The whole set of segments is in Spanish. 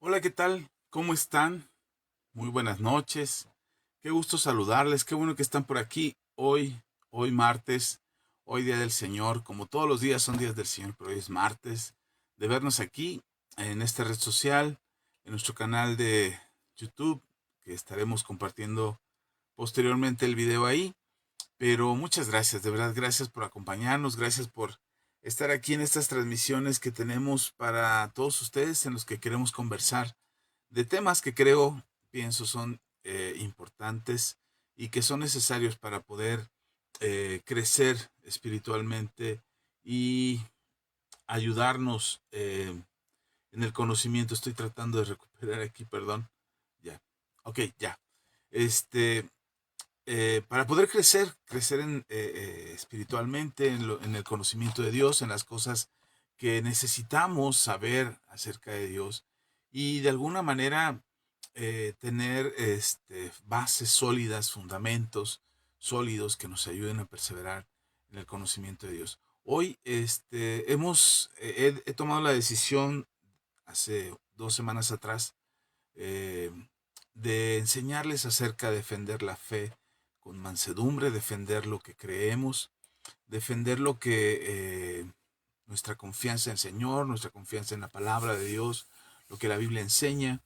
Hola, ¿qué tal? ¿Cómo están? Muy buenas noches. Qué gusto saludarles. Qué bueno que están por aquí hoy martes, hoy Día del Señor. Como todos los días son días del Señor, pero hoy es martes. De vernos aquí en esta red social, en nuestro canal de YouTube, que estaremos compartiendo posteriormente el video ahí. Pero muchas gracias, de verdad, gracias por acompañarnos, gracias por estar aquí en estas transmisiones que tenemos para todos ustedes en los que queremos conversar de temas que pienso, son importantes y que son necesarios para poder crecer espiritualmente y ayudarnos en el conocimiento. Estoy tratando de recuperar aquí, perdón. Ya. Ok, ya. Este, para poder crecer espiritualmente, en el conocimiento de Dios, en las cosas que necesitamos saber acerca de Dios y de alguna manera tener bases sólidas, fundamentos sólidos que nos ayuden a perseverar en el conocimiento de Dios. Hoy he tomado la decisión hace 2 semanas atrás eh, de enseñarles acerca de defender la fe con mansedumbre, defender lo que creemos, defender lo que nuestra confianza en el Señor, nuestra confianza en la palabra de Dios, lo que la Biblia enseña.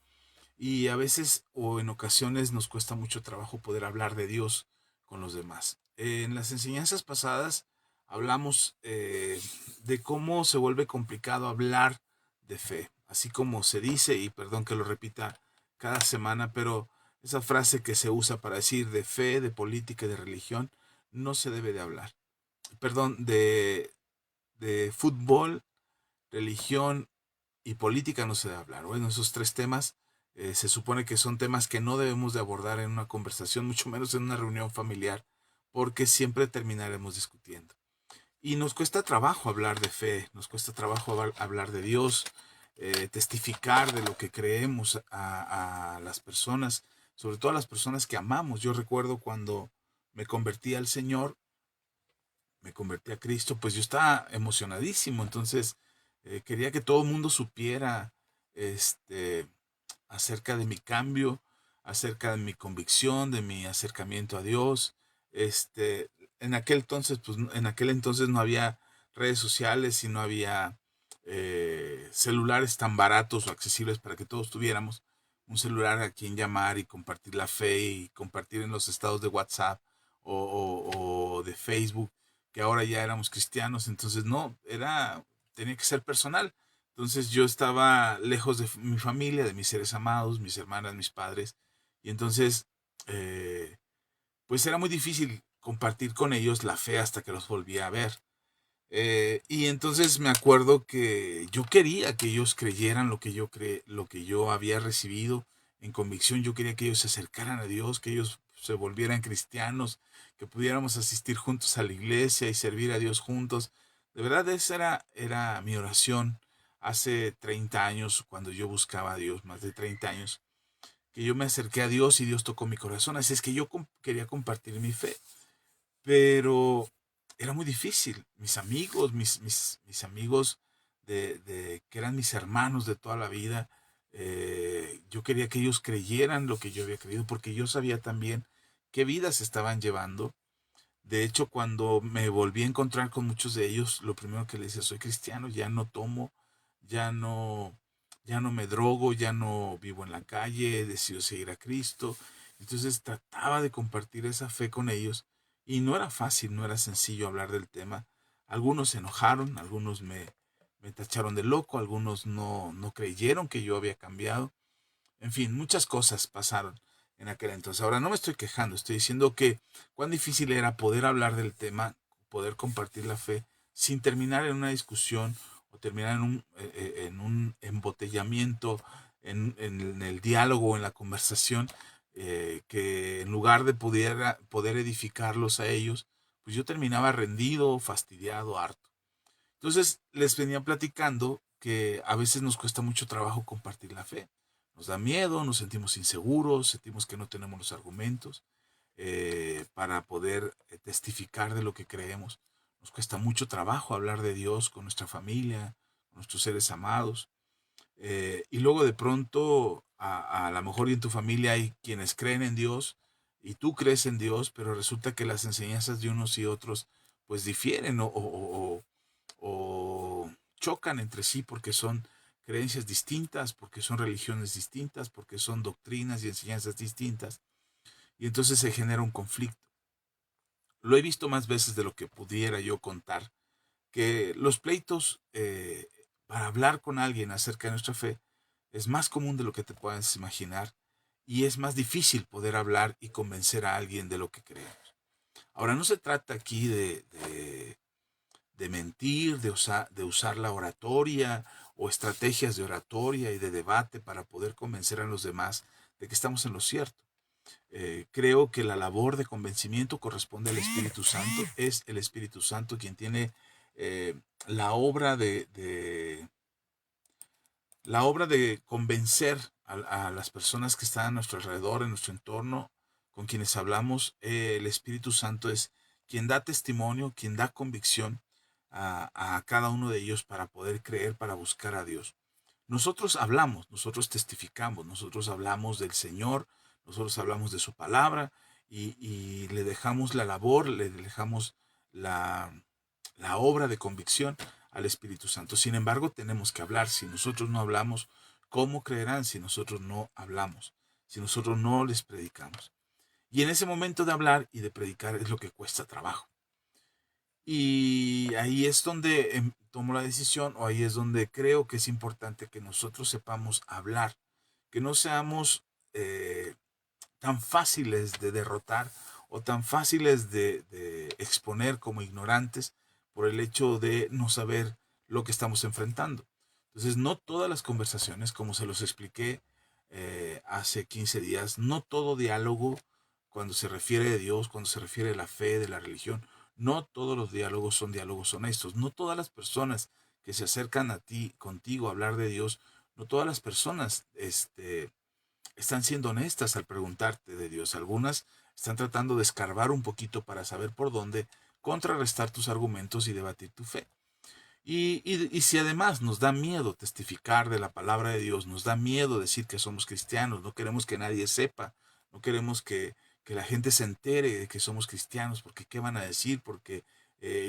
Y a veces o en ocasiones nos cuesta mucho trabajo poder hablar de Dios con los demás. En las enseñanzas pasadas hablamos de cómo se vuelve complicado hablar de fe, así como se dice, y perdón que lo repita cada semana, pero esa frase que se usa para decir de fe, de política y de religión, no se debe de hablar. Perdón, de fútbol, religión y política no se debe hablar. Bueno, esos tres temas se supone que son temas que no debemos de abordar en una conversación, mucho menos en una reunión familiar, porque siempre terminaremos discutiendo. Y nos cuesta trabajo hablar de fe, nos cuesta trabajo hablar de Dios, testificar de lo que creemos a las personas, sobre todo a las personas que amamos. Yo recuerdo cuando me convertí al Señor, me convertí a Cristo, pues yo estaba emocionadísimo, entonces quería que todo el mundo supiera este, acerca de mi cambio, acerca de mi convicción, de mi acercamiento a Dios. Este, en aquel entonces no había redes sociales y no había celulares tan baratos o accesibles para que todos tuviéramos un celular a quien llamar y compartir la fe y compartir en los estados de WhatsApp o de Facebook, que ahora ya éramos cristianos, entonces no, tenía que ser personal. Entonces yo estaba lejos de mi familia, de mis seres amados, mis hermanas, mis padres, y entonces eh, pues era muy difícil compartir con ellos la fe hasta que los volví a ver. Y entonces me acuerdo que yo quería que ellos creyeran lo que yo había recibido en convicción. Yo quería que ellos se acercaran a Dios, que ellos se volvieran cristianos, que pudiéramos asistir juntos a la iglesia y servir a Dios juntos. De verdad, era mi oración hace 30 años, cuando yo buscaba a Dios, más de 30 años, que yo me acerqué a Dios y Dios tocó mi corazón. Así es que yo quería compartir mi fe, pero era muy difícil. Mis amigos, mis amigos que eran mis hermanos de toda la vida, yo quería que ellos creyeran lo que yo había creído, porque yo sabía también qué vidas estaban llevando. De hecho, cuando me volví a encontrar con muchos de ellos, lo primero que les decía: soy cristiano, ya no tomo, ya no, ya no me drogo, ya no vivo en la calle, he decidido seguir a Cristo. Entonces trataba de compartir esa fe con ellos y no era fácil, no era sencillo hablar del tema. Algunos se enojaron, me tacharon de loco, algunos no creyeron que yo había cambiado. En fin, muchas cosas pasaron en aquel entonces. Ahora no me estoy quejando, estoy diciendo que cuán difícil era poder hablar del tema, poder compartir la fe sin terminar en una discusión o terminar en un embotellamiento, en el diálogo o en la conversación, que en lugar de poder edificarlos a ellos, pues yo terminaba rendido, fastidiado, harto. Entonces les venía platicando que a veces nos cuesta mucho trabajo compartir la fe. Nos da miedo, nos sentimos inseguros, sentimos que no tenemos los argumentos para poder testificar de lo que creemos. Nos cuesta mucho trabajo hablar de Dios con nuestra familia, con nuestros seres amados. Y luego de pronto, a lo mejor en tu familia hay quienes creen en Dios y tú crees en Dios, pero resulta que las enseñanzas de unos y otros pues difieren o chocan entre sí porque son creencias distintas, porque son religiones distintas, porque son doctrinas y enseñanzas distintas. Y entonces se genera un conflicto. Lo he visto más veces de lo que pudiera yo contar, que los pleitos para hablar con alguien acerca de nuestra fe es más común de lo que te puedas imaginar y es más difícil poder hablar y convencer a alguien de lo que creemos. Ahora, no se trata aquí de mentir, de usar la oratoria o estrategias de oratoria y de debate para poder convencer a los demás de que estamos en lo cierto. Creo que la labor de convencimiento corresponde al Espíritu Santo. Es el Espíritu Santo quien tiene eh, la obra la obra de convencer a las personas que están a nuestro alrededor, en nuestro entorno, con quienes hablamos. El Espíritu Santo es quien da testimonio, quien da convicción a cada uno de ellos para poder creer, para buscar a Dios. Nosotros hablamos, nosotros testificamos, nosotros hablamos del Señor, nosotros hablamos de su palabra y le dejamos la labor, le dejamos la, la obra de convicción al Espíritu Santo. Sin embargo, tenemos que hablar. Si nosotros no hablamos, ¿cómo creerán si nosotros no hablamos? Si nosotros no les predicamos. Y en ese momento de hablar y de predicar es lo que cuesta trabajo. Y ahí es donde tomo la decisión, o ahí es donde creo que es importante que nosotros sepamos hablar, que no seamos tan fáciles de derrotar o tan fáciles de exponer como ignorantes por el hecho de no saber lo que estamos enfrentando. Entonces, no todas las conversaciones, como se los expliqué hace 15 días, no todo diálogo, cuando se refiere a Dios, cuando se refiere a la fe, de la religión, no todos los diálogos son diálogos honestos. No todas las personas que se acercan a ti, contigo, a hablar de Dios, no todas las personas están siendo honestas al preguntarte de Dios. Algunas están tratando de escarbar un poquito para saber por dónde contrarrestar tus argumentos y debatir tu fe. Y si además nos da miedo testificar de la palabra de Dios, nos da miedo decir que somos cristianos, no queremos que nadie sepa, no queremos que la gente se entere de que somos cristianos, porque ¿qué van a decir? Porque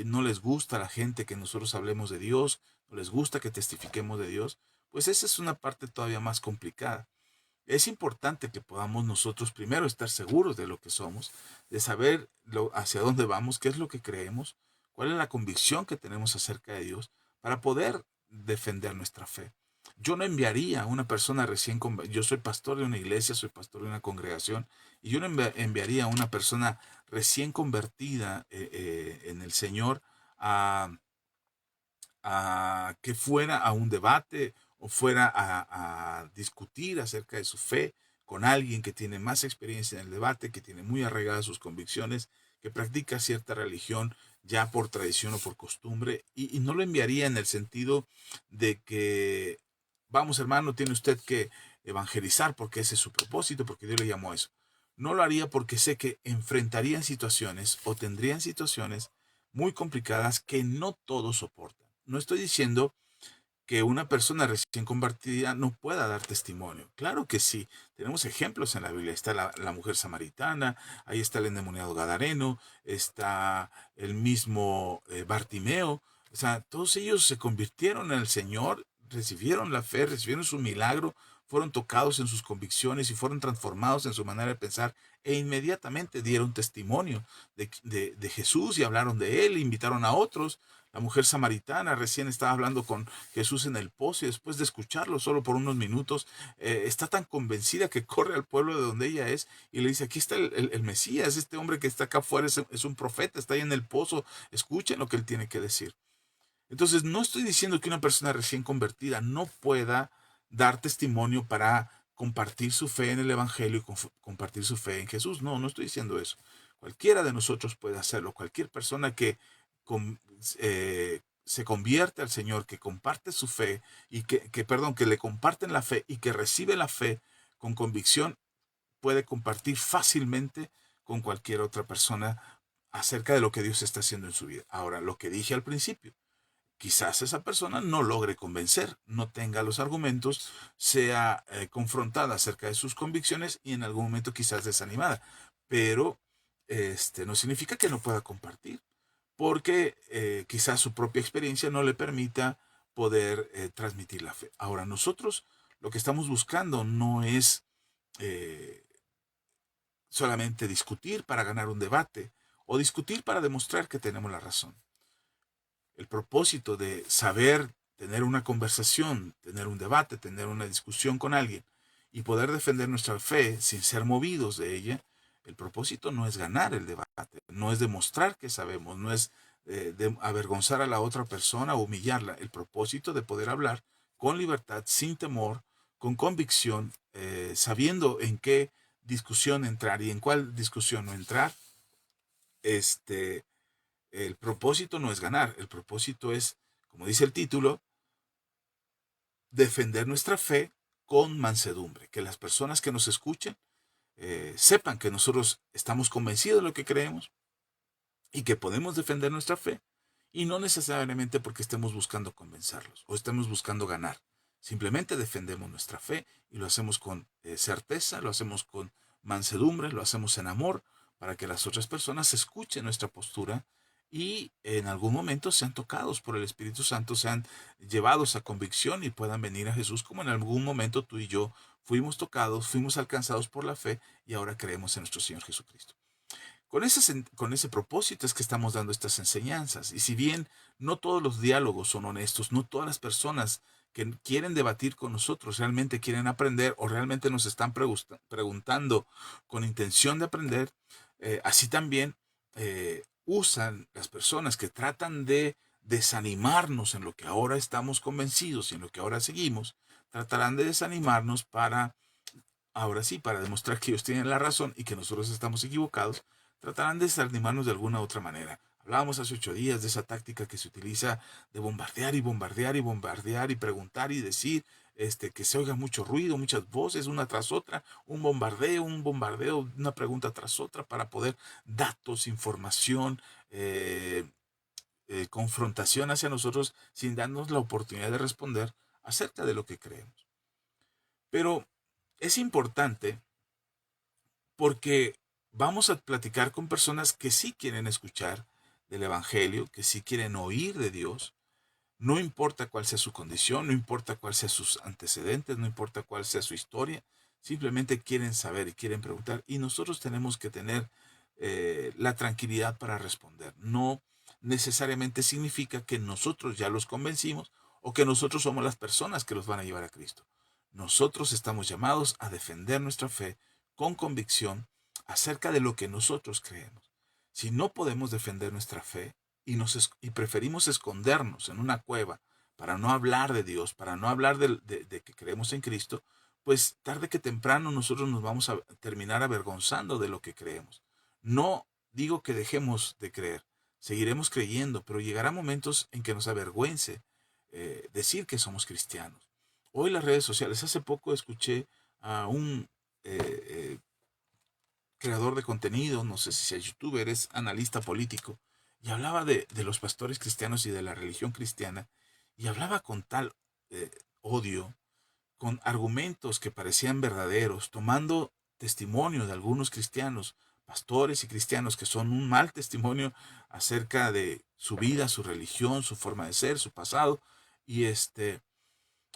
no les gusta a la gente que nosotros hablemos de Dios, no les gusta que testifiquemos de Dios, pues esa es una parte todavía más complicada. Es importante que podamos nosotros primero estar seguros de lo que somos, de saber hacia dónde vamos, qué es lo que creemos, cuál es la convicción que tenemos acerca de Dios, para poder defender nuestra fe. Yo no enviaría a una persona recién convertida. Yo soy pastor de una iglesia, soy pastor de una congregación, y yo no enviaría a una persona recién convertida en el Señor a a que fuera a un debate o fuera a discutir acerca de su fe con alguien que tiene más experiencia en el debate, que tiene muy arraigadas sus convicciones, que practica cierta religión ya por tradición o por costumbre, y no lo enviaría en el sentido de que, vamos hermano, tiene usted que evangelizar porque ese es su propósito, porque Dios le llamó a eso. No lo haría porque sé que enfrentarían situaciones o tendrían situaciones muy complicadas que no todos soportan. No estoy diciendo que una persona recién convertida no pueda dar testimonio. Claro que sí. Tenemos ejemplos en la Biblia. Está la mujer samaritana, ahí está el endemoniado gadareno, está el mismo Bartimeo. O sea, todos ellos se convirtieron en el Señor, recibieron la fe, recibieron su milagro, fueron tocados en sus convicciones y fueron transformados en su manera de pensar e inmediatamente dieron testimonio de Jesús y hablaron de él, e invitaron a otros. La mujer samaritana recién estaba hablando con Jesús en el pozo y después de escucharlo solo por unos minutos, está tan convencida que corre al pueblo de donde ella es y le dice, aquí está el Mesías, este hombre que está acá afuera es un profeta, está ahí en el pozo, escuchen lo que él tiene que decir. Entonces, no estoy diciendo que una persona recién convertida no pueda dar testimonio para compartir su fe en el Evangelio y compartir su fe en Jesús. No, no estoy diciendo eso. Cualquiera de nosotros puede hacerlo. Cualquier persona que se convierte al Señor, que comparte su fe y perdón, que le comparten la fe y que recibe la fe con convicción, puede compartir fácilmente con cualquier otra persona acerca de lo que Dios está haciendo en su vida. Ahora, lo que dije al principio, quizás esa persona no logre convencer, no tenga los argumentos, sea confrontada acerca de sus convicciones y en algún momento quizás desanimada. Pero no significa que no pueda compartir, porque quizás su propia experiencia no le permita poder transmitir la fe. Ahora, nosotros lo que estamos buscando no es eh, solamente discutir para ganar un debate o discutir para demostrar que tenemos la razón. El propósito de saber tener una conversación, tener un debate, tener una discusión con alguien y poder defender nuestra fe sin ser movidos de ella, el propósito no es ganar el debate, no es demostrar que sabemos, no es de avergonzar a la otra persona o humillarla. El propósito de poder hablar con libertad, sin temor, con convicción, sabiendo en qué discusión entrar y en cuál discusión no entrar, el propósito no es ganar, el propósito es, como dice el título, defender nuestra fe con mansedumbre, que las personas que nos escuchen sepan que nosotros estamos convencidos de lo que creemos y que podemos defender nuestra fe, y no necesariamente porque estemos buscando convencerlos o estemos buscando ganar. Simplemente defendemos nuestra fe y lo hacemos con certeza, lo hacemos con mansedumbre, lo hacemos en amor, para que las otras personas escuchen nuestra postura y en algún momento sean tocados por el Espíritu Santo, sean llevados a convicción y puedan venir a Jesús, como en algún momento tú y yo fuimos tocados, fuimos alcanzados por la fe y ahora creemos en nuestro Señor Jesucristo. Con ese propósito es que estamos dando estas enseñanzas. Y si bien no todos los diálogos son honestos, no todas las personas que quieren debatir con nosotros realmente quieren aprender o realmente nos están preguntando con intención de aprender, así también usan las personas que tratan de desanimarnos en lo que ahora estamos convencidos y en lo que ahora seguimos, tratarán de desanimarnos para, ahora sí, para demostrar que ellos tienen la razón y que nosotros estamos equivocados, tratarán de desanimarnos de alguna otra manera. Hablábamos hace 8 días de esa táctica que se utiliza de bombardear y bombardear y bombardear y preguntar y decir, que se oiga mucho ruido, muchas voces, una tras otra, un bombardeo, una pregunta tras otra para poder datos, información, confrontación hacia nosotros sin darnos la oportunidad de responder acerca de lo que creemos. Pero es importante porque vamos a platicar con personas que sí quieren escuchar del Evangelio, que sí quieren oír de Dios, no importa cuál sea su condición, no importa cuál sea sus antecedentes, no importa cuál sea su historia, simplemente quieren saber y quieren preguntar y nosotros tenemos que tener la tranquilidad para responder. No necesariamente significa que nosotros ya los convencimos o que nosotros somos las personas que los van a llevar a Cristo. Nosotros estamos llamados a defender nuestra fe con convicción acerca de lo que nosotros creemos. Si no podemos defender nuestra fe y preferimos escondernos en una cueva para no hablar de Dios, para no hablar de que creemos en Cristo, pues tarde que temprano nosotros nos vamos a terminar avergonzando de lo que creemos. No digo que dejemos de creer, seguiremos creyendo, pero llegará momentos en que nos avergüence decir que somos cristianos. Hoy las redes sociales, hace poco escuché a un eh, creador de contenido, no sé si sea youtuber, es analista político, y hablaba de los pastores cristianos y de la religión cristiana, y hablaba con tal odio, con argumentos que parecían verdaderos, tomando testimonio de algunos cristianos, pastores y cristianos que son un mal testimonio acerca de su vida, su religión, su forma de ser, su pasado, y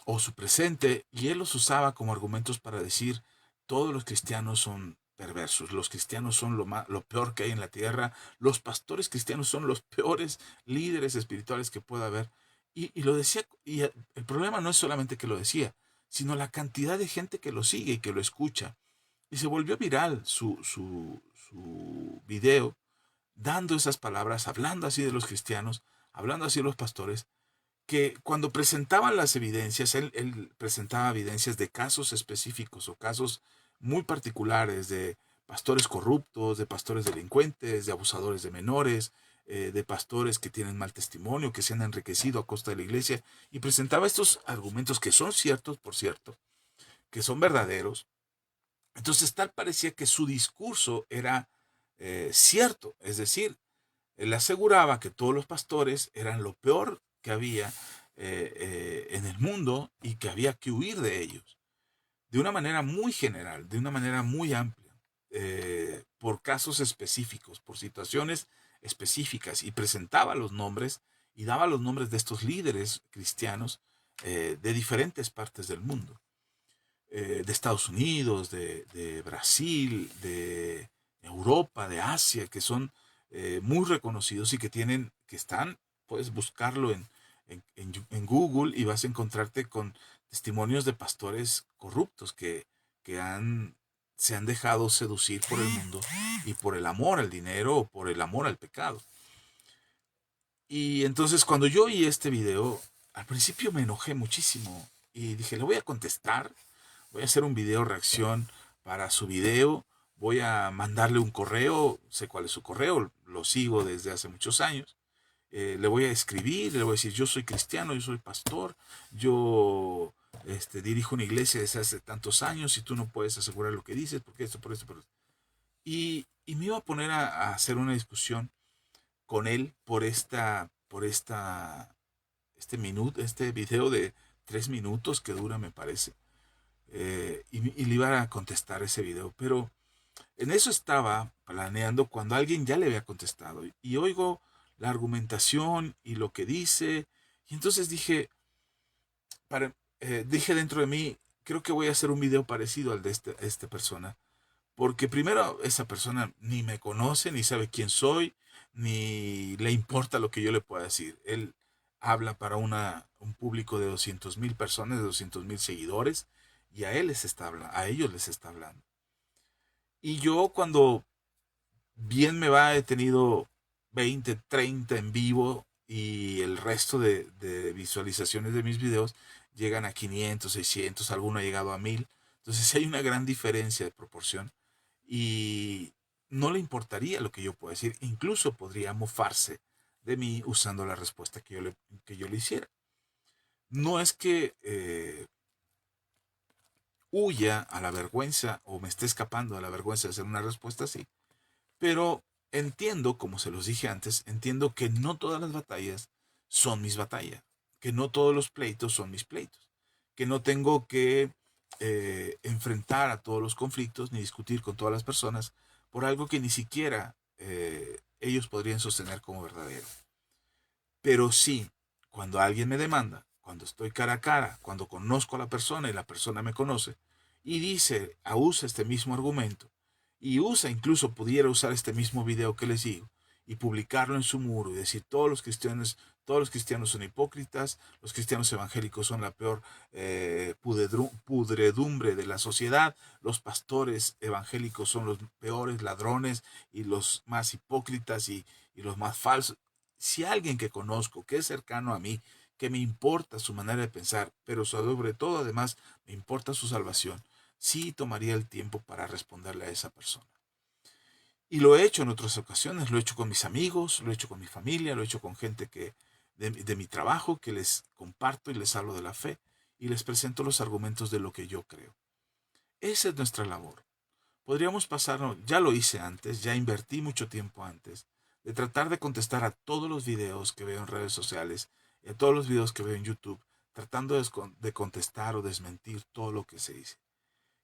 o su presente, y él los usaba como argumentos para decir, todos los cristianos son perversos, los cristianos son lo peor que hay en la tierra, los pastores cristianos son los peores líderes espirituales que pueda haber. Y lo decía, y el problema no es solamente que lo decía, sino la cantidad de gente que lo sigue y que lo escucha. Y se volvió viral su video, dando esas palabras, hablando así de los cristianos, hablando así de los pastores, que cuando presentaban las evidencias, él presentaba evidencias de casos específicos o casos muy particulares de pastores corruptos, de pastores delincuentes, de abusadores de menores, de pastores que tienen mal testimonio, que se han enriquecido a costa de la iglesia, y presentaba estos argumentos que son ciertos, por cierto, que son verdaderos. Entonces tal parecía que su discurso era cierto, es decir, él aseguraba que todos los pastores eran lo peor que había en el mundo y que había que huir de ellos. De una manera muy general, de una manera muy amplia, por casos específicos, por situaciones específicas, y presentaba los nombres y daba los nombres de estos líderes cristianos de diferentes partes del mundo, de Estados Unidos, de Brasil, de Europa, de Asia, que son muy reconocidos y que están, puedes buscarlo en Google y vas a encontrarte con testimonios de pastores corruptos que se han dejado seducir por el mundo y por el amor al dinero o por el amor al pecado. Y entonces cuando yo oí este video, al principio me enojé muchísimo y dije, le voy a contestar, voy a hacer un video reacción para su video, voy a mandarle un correo, sé cuál es su correo, lo sigo desde hace muchos años. Le voy a escribir, le voy a decir, yo soy cristiano, yo soy pastor, yo dirijo una iglesia desde hace tantos años y tú no puedes asegurar lo que dices, porque esto, por esto, por esto. Y me iba a poner a hacer una discusión con él este video de 3 minutos que dura, me parece. Y le iba a contestar ese video, pero en eso estaba planeando cuando alguien ya le había contestado y oigo la argumentación y lo que dice, y entonces dije dentro de mí, creo que voy a hacer un video parecido al de esta persona, porque primero esa persona ni me conoce, ni sabe quién soy, ni le importa lo que yo le pueda decir. Él habla para un público de 200,000 personas, de 200,000 seguidores, y a ellos les está hablando. Y yo cuando bien me va, he tenido 20, 30 en vivo y el resto de visualizaciones de mis videos llegan a 500, 600, alguno ha llegado a 1000. Entonces hay una gran diferencia de proporción y no le importaría lo que yo pueda decir. Incluso podría mofarse de mí usando la respuesta que yo le hiciera. No es que huya a la vergüenza o me esté escapando de la vergüenza de hacer una respuesta así, pero entiendo, como se los dije antes, entiendo que no todas las batallas son mis batallas, que no todos los pleitos son mis pleitos, que no tengo que enfrentar a todos los conflictos ni discutir con todas las personas por algo que ni siquiera ellos podrían sostener como verdadero. Pero sí, cuando alguien me demanda, cuando estoy cara a cara, cuando conozco a la persona y la persona me conoce, y usa este mismo argumento, y incluso pudiera usar este mismo video que les digo, y publicarlo en su muro y decir todos los cristianos son hipócritas, los cristianos evangélicos son la peor pudredumbre de la sociedad, los pastores evangélicos son los peores ladrones y los más hipócritas y los más falsos. Si alguien que conozco, que es cercano a mí, que me importa su manera de pensar, pero sobre todo además me importa su salvación, sí tomaría el tiempo para responderle a esa persona. Y lo he hecho en otras ocasiones, lo he hecho con mis amigos, lo he hecho con mi familia, lo he hecho con gente de mi trabajo, que les comparto y les hablo de la fe y les presento los argumentos de lo que yo creo. Esa es nuestra labor. Podríamos pasarnos, ya lo hice antes, ya invertí mucho tiempo antes, de tratar de contestar a todos los videos que veo en redes sociales y a todos los videos que veo en YouTube, tratando de contestar o desmentir todo lo que se dice.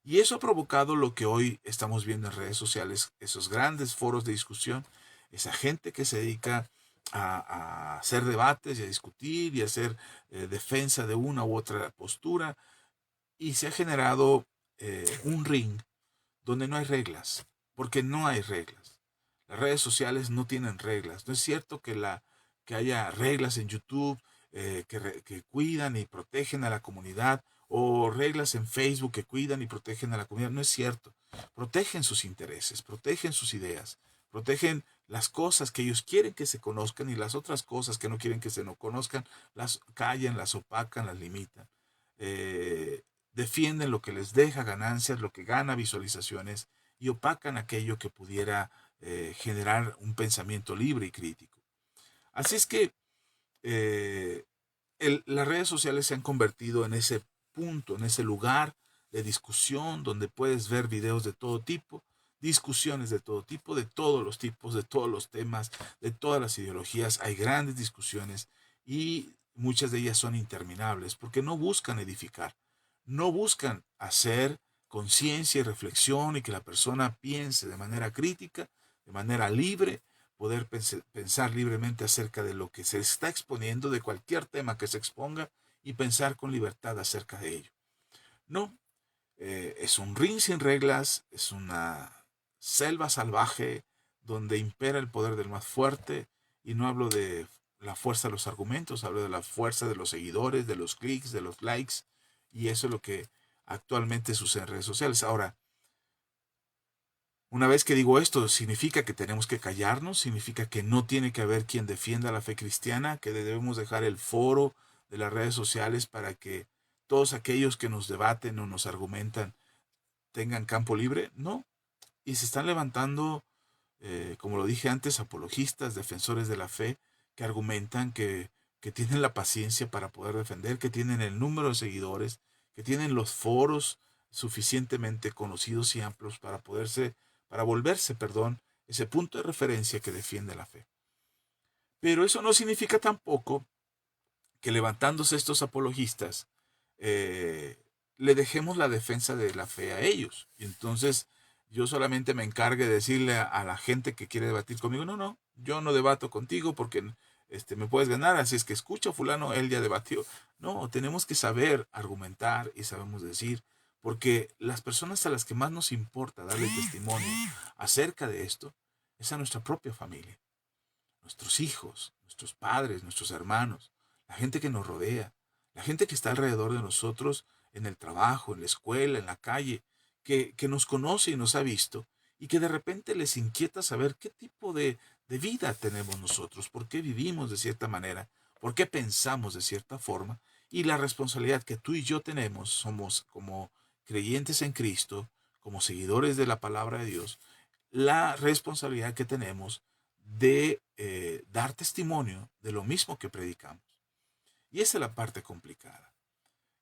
Y eso ha provocado lo que hoy estamos viendo en redes sociales, esos grandes foros de discusión, esa gente que se dedica a hacer debates y a discutir y a hacer defensa de una u otra postura, y se ha generado un ring donde no hay reglas, porque no hay reglas. Las redes sociales no tienen reglas. No es cierto que haya reglas en YouTube que cuidan y protegen a la comunidad, o reglas en Facebook que cuidan y protegen a la comunidad. No es cierto. Protegen sus intereses, protegen sus ideas, protegen las cosas que ellos quieren que se conozcan, y las otras cosas que no quieren que se no conozcan, las callan, las opacan, las limitan. Eh, Defienden lo que les deja ganancias, lo que gana visualizaciones, y opacan aquello que pudiera generar un pensamiento libre y crítico. Así es que eh, las redes sociales se han convertido en ese punto, en ese lugar de discusión donde puedes ver videos de todo tipo, discusiones de todo tipo, de todos los tipos, de todos los temas, de todas las ideologías. Hay grandes discusiones y muchas de ellas son interminables, porque no buscan edificar, no buscan hacer conciencia y reflexión y que la persona piense de manera crítica, de manera libre, poder pensar libremente acerca de lo que se está exponiendo, de cualquier tema que se exponga, y pensar con libertad acerca de ello. No, es un ring sin reglas, es una selva salvaje donde impera el poder del más fuerte, y no hablo de la fuerza de los argumentos, hablo de la fuerza de los seguidores, de los clics, de los likes, y eso es lo que actualmente sucede en redes sociales. Ahora, una vez que digo esto, ¿significa que tenemos que callarnos? ¿Significa que no tiene que haber quien defienda la fe cristiana? ¿Que debemos dejar el foro de las redes sociales para que todos aquellos que nos debaten o nos argumentan tengan campo libre? No. Y se están levantando, como lo dije antes, apologistas, defensores de la fe, que argumentan que tienen la paciencia para poder defender, que tienen el número de seguidores, que tienen los foros suficientemente conocidos y amplios para volverse, ese punto de referencia que defiende la fe. Pero eso no significa tampoco que levantándose estos apologistas, le dejemos la defensa de la fe a ellos. Y entonces yo solamente me encargue de decirle a la gente que quiere debatir conmigo, no, yo no debato contigo porque me puedes ganar, así es que escucha fulano, él ya debatió. No, tenemos que saber argumentar y sabemos decir, porque las personas a las que más nos importa darle testimonio acerca de esto es a nuestra propia familia, nuestros hijos, nuestros padres, nuestros hermanos, la gente que nos rodea, la gente que está alrededor de nosotros en el trabajo, en la escuela, en la calle, que nos conoce y nos ha visto, y que de repente les inquieta saber qué tipo de vida tenemos nosotros, por qué vivimos de cierta manera, por qué pensamos de cierta forma, y la responsabilidad que tú y yo tenemos, somos como creyentes en Cristo, como seguidores de la palabra de Dios, la responsabilidad que tenemos de dar testimonio de lo mismo que predicamos. Y esa es la parte complicada.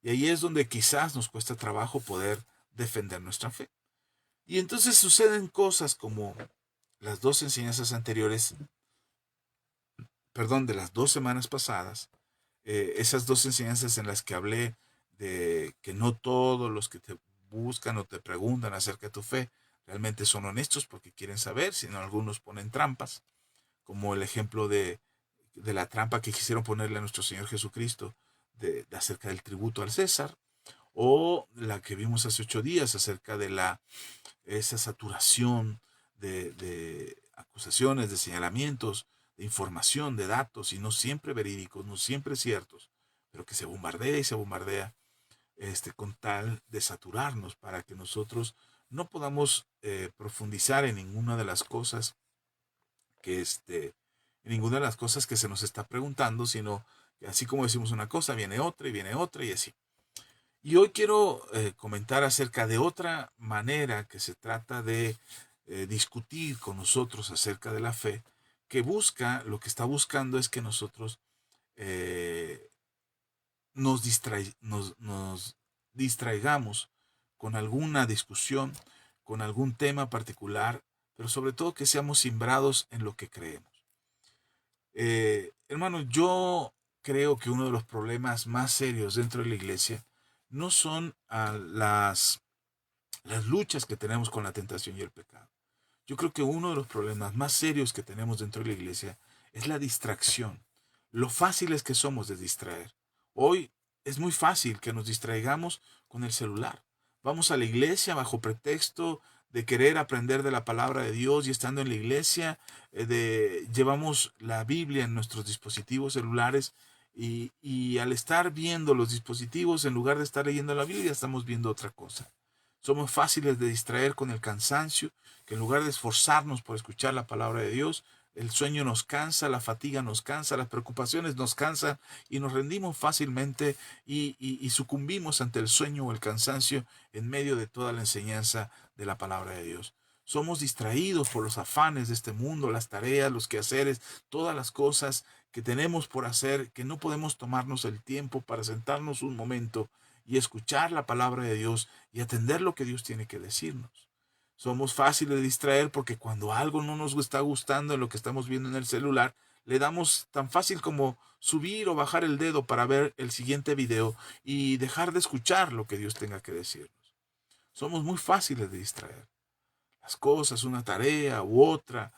Y ahí es donde quizás nos cuesta trabajo poder defender nuestra fe. Y entonces suceden cosas como las dos enseñanzas anteriores, de las 2 semanas pasadas, esas dos enseñanzas en las que hablé de que no todos los que te buscan o te preguntan acerca de tu fe realmente son honestos porque quieren saber, sino algunos ponen trampas, como el ejemplo de la trampa que quisieron ponerle a nuestro Señor Jesucristo acerca del tributo al César, o la que vimos hace 8 días acerca de esa saturación de acusaciones, de señalamientos, de información, de datos, y no siempre verídicos, no siempre ciertos, pero que se bombardea y se bombardea con tal de saturarnos para que nosotros no podamos profundizar en ninguna de las cosas que se nos está preguntando, sino que así como decimos una cosa, viene otra y así. Y hoy quiero comentar acerca de otra manera que se trata de discutir con nosotros acerca de la fe, que lo que está buscando es que nosotros eh, nos distraigamos con alguna discusión, con algún tema particular, pero sobre todo que seamos simbrados en lo que creemos. Hermano, yo creo que uno de los problemas más serios dentro de la iglesia no son las luchas que tenemos con la tentación y el pecado. Yo creo que uno de los problemas más serios que tenemos dentro de la iglesia es la distracción. Lo fáciles que somos de distraer. Hoy es muy fácil que nos distraigamos con el celular. Vamos a la iglesia bajo pretexto de querer aprender de la palabra de Dios, y estando en la iglesia llevamos la Biblia en nuestros dispositivos celulares, y al estar viendo los dispositivos, en lugar de estar leyendo la Biblia, estamos viendo otra cosa. Somos fáciles de distraer con el cansancio, que en lugar de esforzarnos por escuchar la palabra de Dios, el sueño nos cansa, la fatiga nos cansa, las preocupaciones nos cansan, y nos rendimos fácilmente y sucumbimos ante el sueño o el cansancio en medio de toda la enseñanza de la palabra de Dios. Somos distraídos por los afanes de este mundo, las tareas, los quehaceres, todas las cosas que tenemos por hacer, que no podemos tomarnos el tiempo para sentarnos un momento y escuchar la palabra de Dios y atender lo que Dios tiene que decirnos. Somos fáciles de distraer porque cuando algo no nos está gustando en lo que estamos viendo en el celular, le damos tan fácil como subir o bajar el dedo para ver el siguiente video y dejar de escuchar lo que Dios tenga que decirnos. Somos muy fáciles de distraer. Las cosas, una tarea u otra,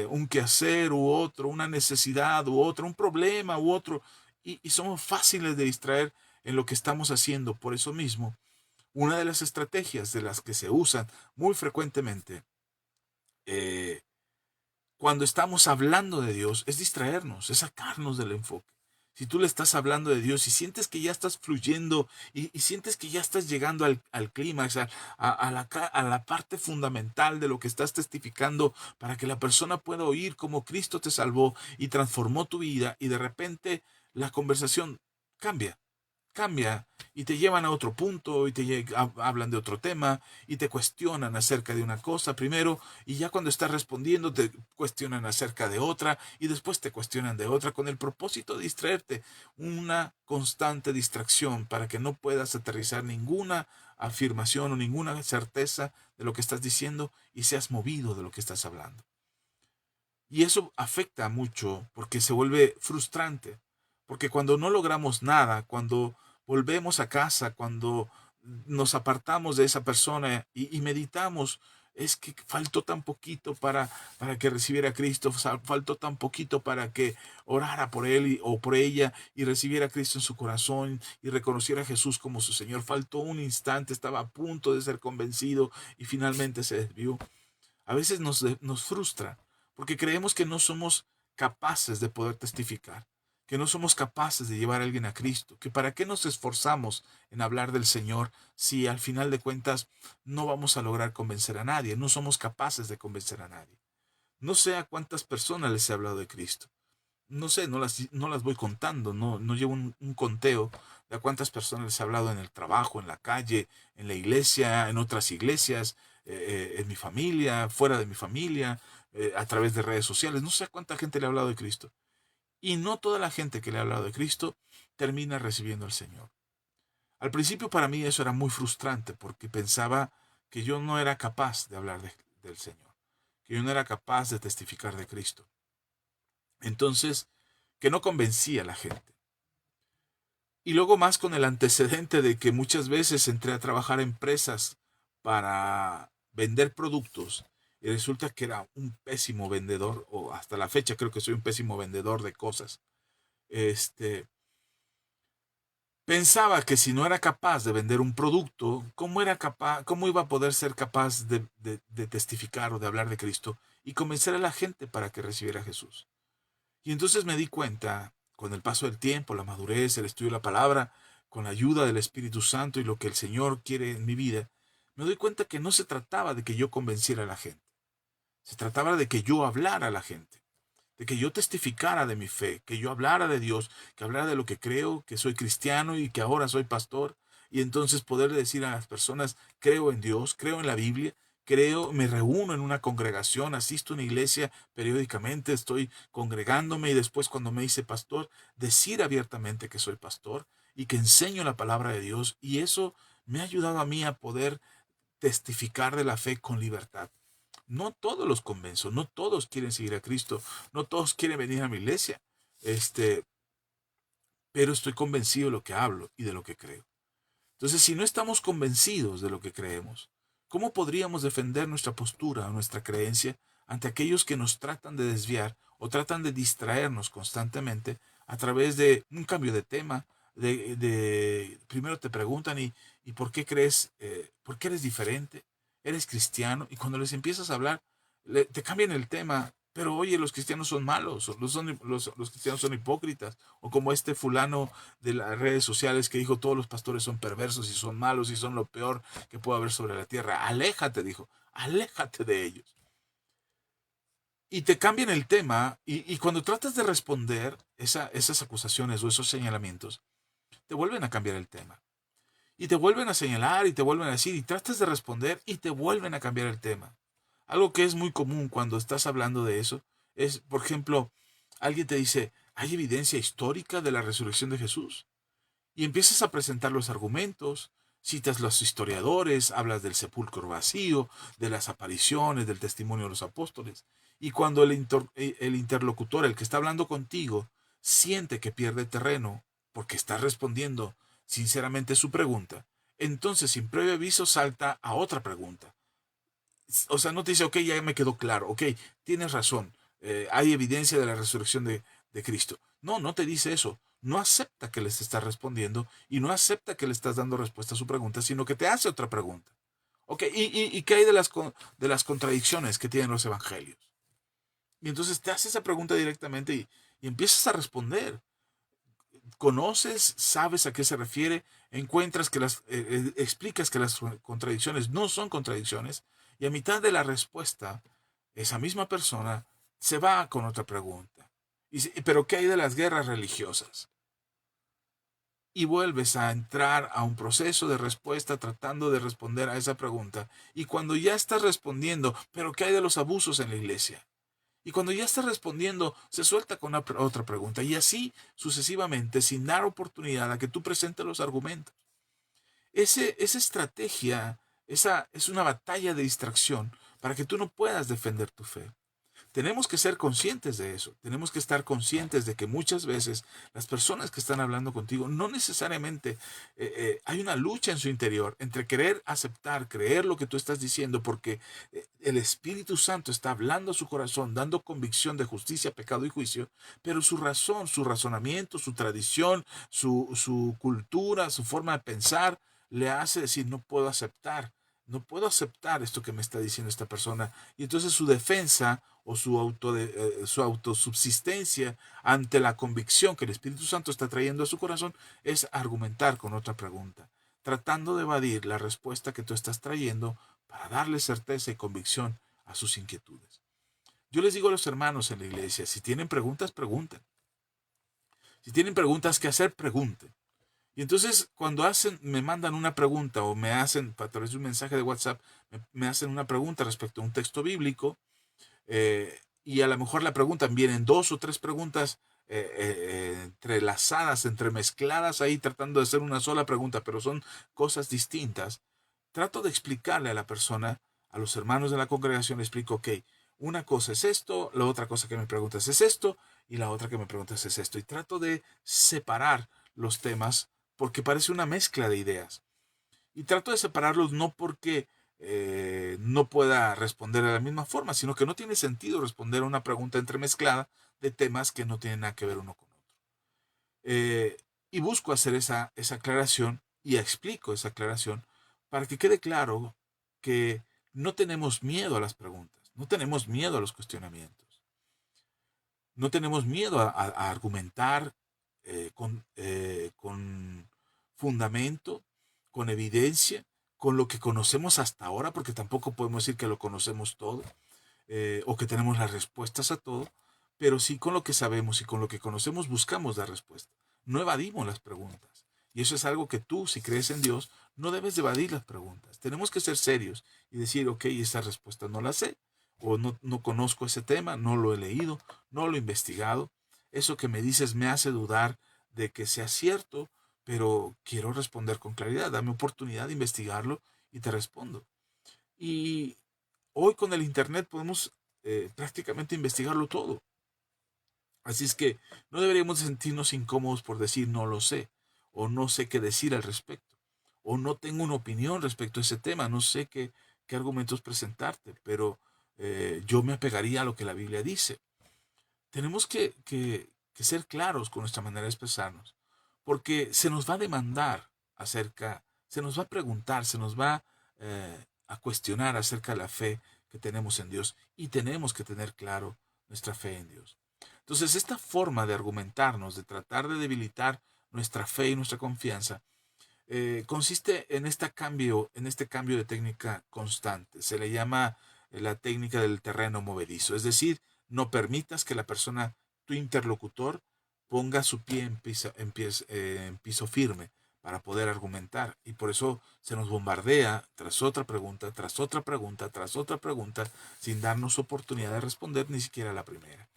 un quehacer u otro, una necesidad u otra, un problema u otro, y somos fáciles de distraer en lo que estamos haciendo. Por eso mismo, una de las estrategias de las que se usan muy frecuentemente eh, cuando estamos hablando de Dios es distraernos, es sacarnos del enfoque. Si tú le estás hablando de Dios y sientes que ya estás fluyendo y sientes que ya estás llegando al clímax, a la parte fundamental de lo que estás testificando para que la persona pueda oír cómo Cristo te salvó y transformó tu vida, y de repente la conversación cambia, cambia y te llevan a otro punto y hablan de otro tema y te cuestionan acerca de una cosa primero, y ya cuando estás respondiendo te cuestionan acerca de otra y después te cuestionan de otra, con el propósito de distraerte, una constante distracción para que no puedas aterrizar ninguna afirmación o ninguna certeza de lo que estás diciendo y seas movido de lo que estás hablando. Y eso afecta mucho porque se vuelve frustrante. Porque cuando no logramos nada, cuando volvemos a casa, cuando nos apartamos de esa persona y meditamos, es que faltó tan poquito para que recibiera a Cristo, faltó tan poquito para que orara por él o por ella y recibiera a Cristo en su corazón y reconociera a Jesús como su Señor. Faltó un instante, estaba a punto de ser convencido y finalmente se desvió. A veces nos frustra porque creemos que no somos capaces de poder testificar, que no somos capaces de llevar a alguien a Cristo, que para qué nos esforzamos en hablar del Señor si al final de cuentas no vamos a lograr convencer a nadie, no somos capaces de convencer a nadie. No sé a cuántas personas les he hablado de Cristo. No sé, no las voy contando, no llevo un conteo de a cuántas personas les he hablado en el trabajo, en la calle, en la iglesia, en otras iglesias, en mi familia, fuera de mi familia, a través de redes sociales. No sé a cuánta gente le he hablado de Cristo. Y no toda la gente que le ha hablado de Cristo termina recibiendo al Señor. Al principio para mí eso era muy frustrante porque pensaba que yo no era capaz de hablar del Señor, que yo no era capaz de testificar de Cristo. Entonces, que no convencía a la gente. Y luego más con el antecedente de que muchas veces entré a trabajar en empresas para vender productos y resulta que era un pésimo vendedor, o hasta la fecha creo que soy un pésimo vendedor de cosas. Pensaba que si no era capaz de vender un producto, cómo iba a poder ser capaz de testificar o de hablar de Cristo y convencer a la gente para que recibiera a Jesús? Y entonces me di cuenta, con el paso del tiempo, la madurez, el estudio de la palabra, con la ayuda del Espíritu Santo y lo que el Señor quiere en mi vida, me doy cuenta que no se trataba de que yo convenciera a la gente. Se trataba de que yo hablara a la gente, de que yo testificara de mi fe, que yo hablara de Dios, que hablara de lo que creo, que soy cristiano y que ahora soy pastor. Y entonces poderle decir a las personas, creo en Dios, creo en la Biblia, creo, me reúno en una congregación, asisto a una iglesia periódicamente, estoy congregándome, y después cuando me hice pastor, decir abiertamente que soy pastor y que enseño la palabra de Dios. Y eso me ha ayudado a mí a poder testificar de la fe con libertad. No todos los convenzo, no todos quieren seguir a Cristo, no todos quieren venir a mi iglesia, este, pero estoy convencido de lo que hablo y de lo que creo. Entonces, si no estamos convencidos de lo que creemos, ¿cómo podríamos defender nuestra postura o nuestra creencia ante aquellos que nos tratan de desviar o tratan de distraernos constantemente a través de un cambio de tema? Primero te preguntan, ¿y por qué crees? ¿Por qué eres diferente? ¿Eres cristiano? Y cuando les empiezas a hablar, te cambian el tema. Pero oye, los cristianos son malos, los cristianos son hipócritas, o como este fulano de las redes sociales que dijo todos los pastores son perversos y son malos y son lo peor que puede haber sobre la tierra. Aléjate, dijo, aléjate de ellos. Y te cambian el tema, y cuando tratas de responder esas acusaciones o esos señalamientos, te vuelven a cambiar el tema. Y te vuelven a señalar y te vuelven a decir y tratas de responder y te vuelven a cambiar el tema. Algo que es muy común cuando estás hablando de eso es, por ejemplo, alguien te dice, ¿hay evidencia histórica de la resurrección de Jesús? Y empiezas a presentar los argumentos, citas los historiadores, hablas del sepulcro vacío, de las apariciones, del testimonio de los apóstoles. Y cuando el interlocutor, el que está hablando contigo, siente que pierde terreno porque está respondiendo sinceramente su pregunta, entonces sin previo aviso salta a otra pregunta. O sea, no te dice, ok, ya me quedó claro, ok, tienes razón, hay evidencia de la resurrección de Cristo. No, no te dice eso. No acepta que les estás respondiendo y no acepta que le estás dando respuesta a su pregunta, sino que te hace otra pregunta. Ok, ¿y qué hay de las contradicciones que tienen los evangelios? Y entonces te hace esa pregunta directamente y empiezas a responder. Conoces, sabes a qué se refiere, encuentras que explicas que las contradicciones no son contradicciones, y a mitad de la respuesta, esa misma persona se va con otra pregunta. Pero ¿qué hay de las guerras religiosas? Y vuelves a entrar a un proceso de respuesta tratando de responder a esa pregunta. Y cuando ya estás respondiendo, ¿pero qué hay de los abusos en la iglesia? Y cuando ya está respondiendo, se suelta con otra pregunta. Y así sucesivamente, sin dar oportunidad a que tú presentes los argumentos. Esa estrategia, esa es una batalla de distracción para que tú no puedas defender tu fe. Tenemos que ser conscientes de eso. Tenemos que estar conscientes de que muchas veces las personas que están hablando contigo no necesariamente hay una lucha en su interior entre querer aceptar, creer lo que tú estás diciendo, porque el Espíritu Santo está hablando a su corazón, dando convicción de justicia, pecado y juicio, pero su razón, su razonamiento, su tradición, su cultura, su forma de pensar, le hace decir, no puedo aceptar. No puedo aceptar esto que me está diciendo esta persona. Y entonces su defensa o su autosubsistencia ante la convicción que el Espíritu Santo está trayendo a su corazón es argumentar con otra pregunta, tratando de evadir la respuesta que tú estás trayendo para darle certeza y convicción a sus inquietudes. Yo les digo a los hermanos en la iglesia, si tienen preguntas, pregunten. Si tienen preguntas que hacer, pregunten. Y entonces cuando me mandan una pregunta o me hacen, a través de un mensaje de WhatsApp, me hacen una pregunta respecto a un texto bíblico, y a lo mejor la pregunta vienen dos o tres preguntas entrelazadas, entremezcladas ahí, tratando de hacer una sola pregunta, pero son cosas distintas. Trato de explicarle a la persona, a los hermanos de la congregación, le explico, ok, una cosa es esto, la otra cosa que me preguntas es esto, y la otra que me preguntas es esto. Y trato de separar los temas porque parece una mezcla de ideas. Y trato de separarlos no porque no pueda responder de la misma forma, sino que no tiene sentido responder a una pregunta entremezclada de temas que no tienen nada que ver uno con otro. Eh, y busco hacer esa aclaración y explico esa aclaración para que quede claro que no tenemos miedo a las preguntas, no tenemos miedo a los cuestionamientos, no tenemos miedo a argumentar con fundamento, con evidencia, con lo que conocemos hasta ahora, porque tampoco podemos decir que lo conocemos todo o que tenemos las respuestas a todo, pero sí con lo que sabemos y con lo que conocemos buscamos la respuesta. No evadimos las preguntas. Y eso es algo que tú, si crees en Dios, no debes de evadir las preguntas. Tenemos que ser serios y decir, ok, esa respuesta no la sé, o no conozco ese tema, no lo he leído, no lo he investigado. Eso que me dices me hace dudar de que sea cierto, pero quiero responder con claridad. Dame oportunidad de investigarlo y te respondo. Y hoy con el Internet podemos prácticamente investigarlo todo. Así es que no deberíamos sentirnos incómodos por decir no lo sé, o no sé qué decir al respecto, o no tengo una opinión respecto a ese tema, no sé qué argumentos presentarte, pero yo me apegaría a lo que la Biblia dice. Tenemos que ser claros con nuestra manera de expresarnos, porque se nos va a demandar se nos va a preguntar, se nos va a cuestionar acerca de la fe que tenemos en Dios y tenemos que tener claro nuestra fe en Dios. Entonces, esta forma de argumentarnos, de tratar de debilitar nuestra fe y nuestra confianza, consiste en este cambio de técnica constante. Se le llama la técnica del terreno movedizo. Es decir, no permitas que la persona, tu interlocutor, ponga su pie en piso firme para poder argumentar. Y por eso se nos bombardea tras otra pregunta, tras otra pregunta, tras otra pregunta, sin darnos oportunidad de responder ni siquiera la primera.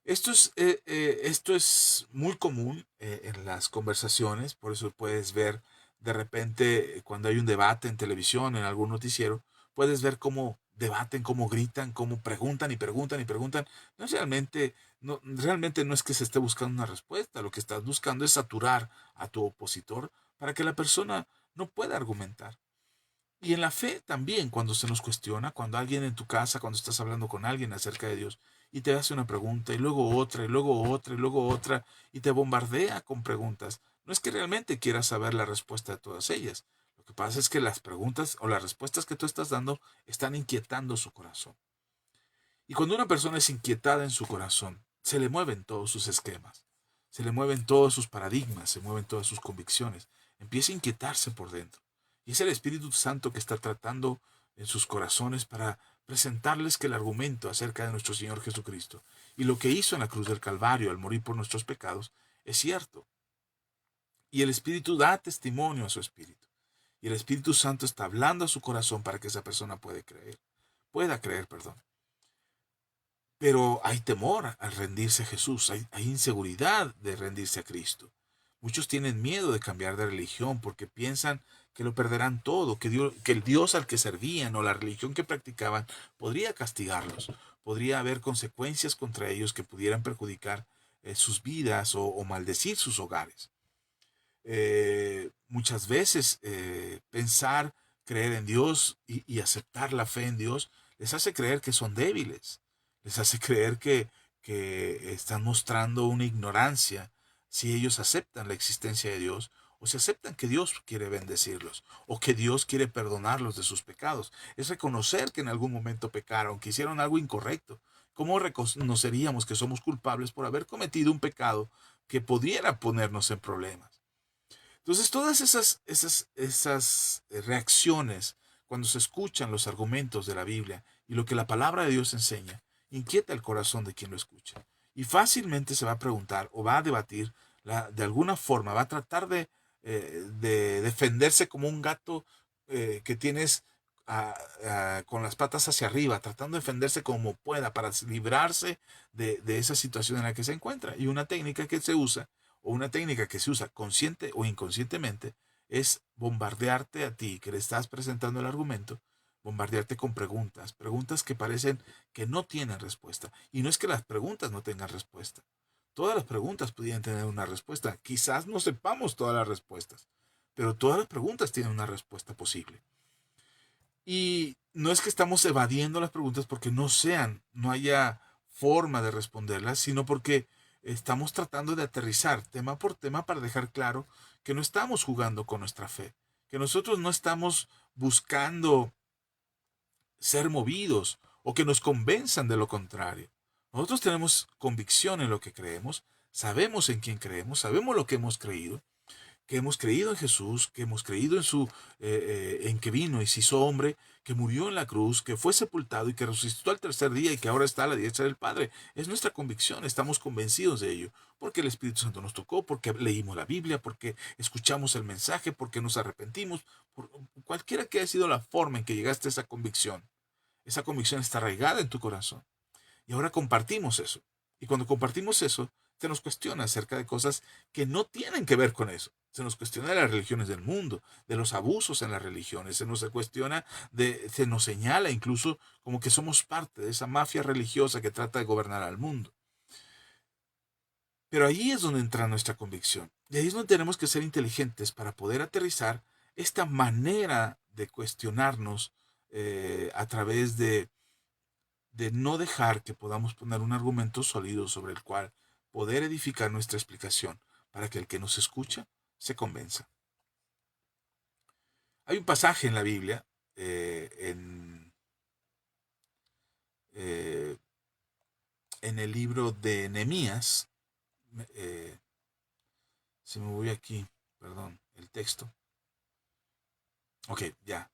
Esto es muy común en las conversaciones, por eso puedes ver de repente cuando hay un debate en televisión, en algún noticiero, puedes ver cómo debaten, cómo gritan, cómo preguntan y preguntan y preguntan. Realmente no es que se esté buscando una respuesta. Lo que estás buscando es saturar a tu opositor para que la persona no pueda argumentar. Y en la fe también, cuando se nos cuestiona, cuando alguien en tu casa, cuando estás hablando con alguien acerca de Dios, y te hace una pregunta, y luego otra, y luego otra, y luego otra, y te bombardea con preguntas, no es que realmente quieras saber la respuesta de todas ellas. Lo que pasa es que las preguntas o las respuestas que tú estás dando están inquietando su corazón. Y cuando una persona es inquietada en su corazón, se le mueven todos sus esquemas, se le mueven todos sus paradigmas, se mueven todas sus convicciones, empieza a inquietarse por dentro. Y es el Espíritu Santo que está tratando en sus corazones para presentarles que el argumento acerca de nuestro Señor Jesucristo y lo que hizo en la cruz del Calvario al morir por nuestros pecados es cierto. Y el Espíritu da testimonio a su Espíritu. Y el Espíritu Santo está hablando a su corazón para que esa persona pueda creer, perdón. Pero hay temor al rendirse a Jesús, hay inseguridad de rendirse a Cristo. Muchos tienen miedo de cambiar de religión porque piensan que lo perderán todo, que el Dios al que servían o la religión que practicaban podría castigarlos, podría haber consecuencias contra ellos que pudieran perjudicar sus vidas o maldecir sus hogares. Muchas veces pensar, creer en Dios y aceptar la fe en Dios les hace creer que son débiles, les hace creer que están mostrando una ignorancia si ellos aceptan la existencia de Dios o si aceptan que Dios quiere bendecirlos o que Dios quiere perdonarlos de sus pecados. Es reconocer que en algún momento pecaron, que hicieron algo incorrecto. ¿Cómo reconoceríamos que somos culpables por haber cometido un pecado que pudiera ponernos en problemas? Entonces, todas esas reacciones, cuando se escuchan los argumentos de la Biblia y lo que la palabra de Dios enseña, inquieta el corazón de quien lo escucha. Y fácilmente se va a preguntar o va a debatir, de alguna forma, va a tratar de defenderse como un gato que tienes con las patas hacia arriba, tratando de defenderse como pueda para librarse de esa situación en la que se encuentra. Y una técnica que se usa o una técnica que se usa consciente o inconscientemente es bombardearte a ti, que le estás presentando el argumento, bombardearte con preguntas, preguntas que parecen que no tienen respuesta. Y no es que las preguntas no tengan respuesta. Todas las preguntas pudieran tener una respuesta. Quizás no sepamos todas las respuestas, pero todas las preguntas tienen una respuesta posible. Y no es que estamos evadiendo las preguntas porque no haya forma de responderlas, sino porque estamos tratando de aterrizar tema por tema para dejar claro que no estamos jugando con nuestra fe, que nosotros no estamos buscando ser movidos o que nos convenzan de lo contrario. Nosotros tenemos convicción en lo que creemos, sabemos en quién creemos, sabemos lo que hemos creído en Jesús, que hemos creído en que vino y se hizo hombre, que murió en la cruz, que fue sepultado y que resucitó al tercer día y que ahora está a la diestra del Padre. Es nuestra convicción, estamos convencidos de ello, porque el Espíritu Santo nos tocó, porque leímos la Biblia, porque escuchamos el mensaje, porque nos arrepentimos, por cualquiera que haya sido la forma en que llegaste a esa convicción está arraigada en tu corazón. Y ahora compartimos eso. Y cuando compartimos eso, se nos cuestiona acerca de cosas que no tienen que ver con eso. Se nos cuestiona de las religiones del mundo, de los abusos en las religiones. Se nos señala incluso como que somos parte de esa mafia religiosa que trata de gobernar al mundo. Pero ahí es donde entra nuestra convicción. Y ahí es donde tenemos que ser inteligentes para poder aterrizar esta manera de cuestionarnos a través de no dejar que podamos poner un argumento sólido sobre el cual poder edificar nuestra explicación para que el que nos escucha se convenza. Hay un pasaje en la Biblia, eh, en el libro de Nehemías, si me voy aquí, perdón, el texto. Ok, ya.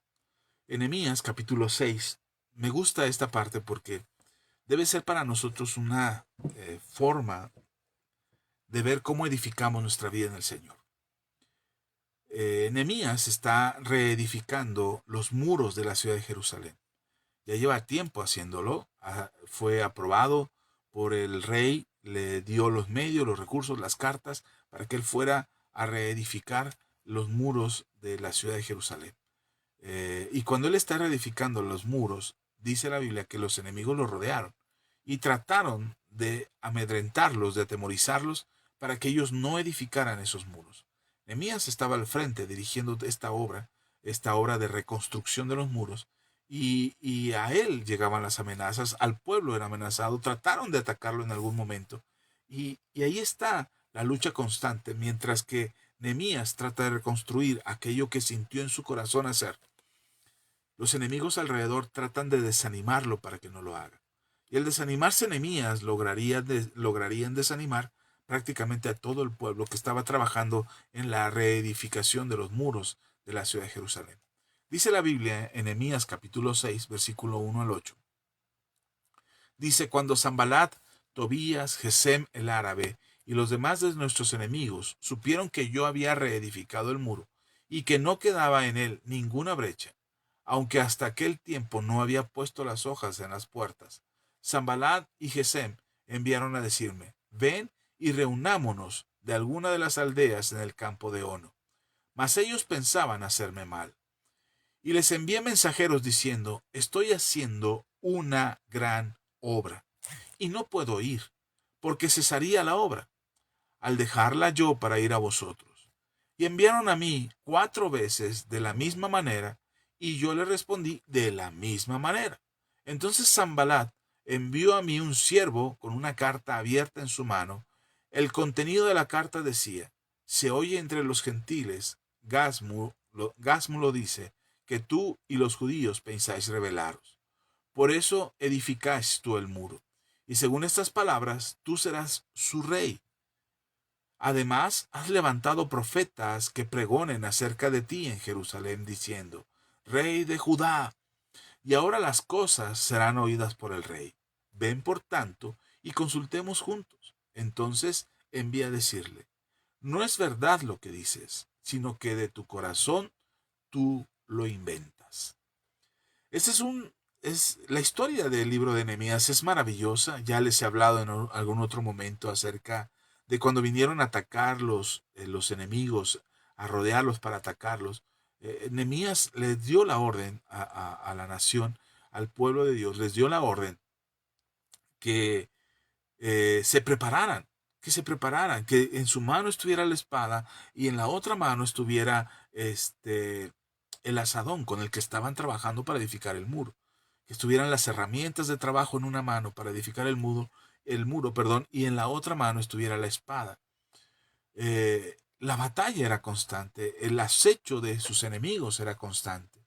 En Nehemías capítulo 6, me gusta esta parte porque debe ser para nosotros una forma de ver cómo edificamos nuestra vida en el Señor. Nehemías está reedificando los muros de la ciudad de Jerusalén. Ya lleva tiempo haciéndolo. Fue aprobado por el rey, le dio los medios, los recursos, las cartas para que él fuera a reedificar los muros de la ciudad de Jerusalén. Y cuando él está reedificando los muros, dice la Biblia que los enemigos los rodearon y trataron de amedrentarlos, de atemorizarlos, para que ellos no edificaran esos muros. Nehemías estaba al frente dirigiendo esta obra de reconstrucción de los muros, y a él llegaban las amenazas, al pueblo era amenazado, trataron de atacarlo en algún momento, y ahí está la lucha constante, mientras que Nehemías trata de reconstruir aquello que sintió en su corazón hacer. Los enemigos alrededor tratan de desanimarlo para que no lo haga. Y al desanimarse Nehemías lograrían desanimar prácticamente a todo el pueblo que estaba trabajando en la reedificación de los muros de la ciudad de Jerusalén. Dice la Biblia en Nehemías capítulo 6, versículo 1 al 8. Dice: cuando Sanballat, Tobías, Gesem el árabe y los demás de nuestros enemigos supieron que yo había reedificado el muro y que no quedaba en él ninguna brecha, aunque hasta aquel tiempo no había puesto las hojas en las puertas, Sanballat y Gesem enviaron a decirme: ven y reunámonos de alguna de las aldeas en el campo de Ono. Mas ellos pensaban hacerme mal. Y les envié mensajeros diciendo: estoy haciendo una gran obra, y no puedo ir, porque cesaría la obra, al dejarla yo para ir a vosotros. Y enviaron a mí 4 veces de la misma manera, y yo le respondí de la misma manera. Entonces Sanballat envió a mí un siervo con una carta abierta en su mano. El contenido de la carta decía: se oye entre los gentiles, Gasmu lo dice, que tú y los judíos pensáis rebelaros. Por eso edificáis tú el muro. Y según estas palabras, tú serás su rey. Además, has levantado profetas que pregonen acerca de ti en Jerusalén, diciendo: Rey de Judá. Y ahora las cosas serán oídas por el rey. Ven, por tanto, y consultemos juntos. Entonces envía a decirle: no es verdad lo que dices, sino que de tu corazón tú lo inventas. Esta es la historia del libro de Nehemías, es maravillosa. Ya les he hablado en algún otro momento acerca de cuando vinieron a atacar los enemigos, a rodearlos para atacarlos. Nehemías les dio la orden a la nación, al pueblo de Dios, les dio la orden que se prepararan, que en su mano estuviera la espada y en la otra mano estuviera el asadón con el que estaban trabajando para edificar el muro, que estuvieran las herramientas de trabajo en una mano para edificar el muro, perdón, y en la otra mano estuviera la espada. La batalla era constante, el acecho de sus enemigos era constante.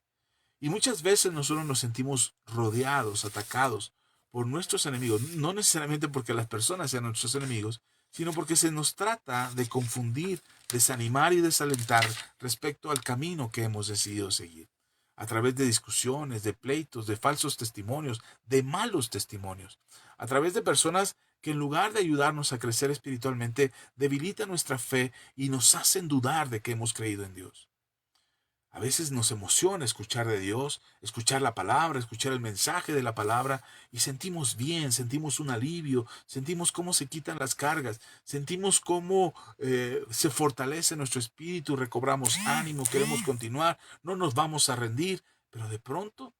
Y muchas veces nosotros nos sentimos rodeados, atacados por nuestros enemigos, no necesariamente porque las personas sean nuestros enemigos, sino porque se nos trata de confundir, desanimar y desalentar respecto al camino que hemos decidido seguir, a través de discusiones, de pleitos, de falsos testimonios, de malos testimonios, a través de personas que en lugar de ayudarnos a crecer espiritualmente, debilitan nuestra fe y nos hacen dudar de que hemos creído en Dios. A veces nos emociona escuchar de Dios, escuchar la palabra, escuchar el mensaje de la palabra, y sentimos bien, sentimos un alivio, sentimos cómo se quitan las cargas, sentimos cómo se fortalece nuestro espíritu, recobramos ánimo, queremos continuar, no nos vamos a rendir, pero de pronto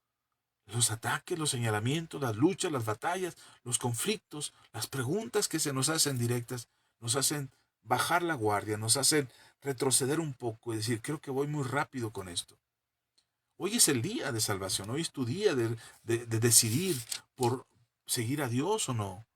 los ataques, los señalamientos, las luchas, las batallas, los conflictos, las preguntas que se nos hacen directas, nos hacen bajar la guardia, nos hacen retroceder un poco y decir: creo que voy muy rápido con esto. Hoy es el día de salvación, hoy es tu día de decidir por seguir a Dios o no.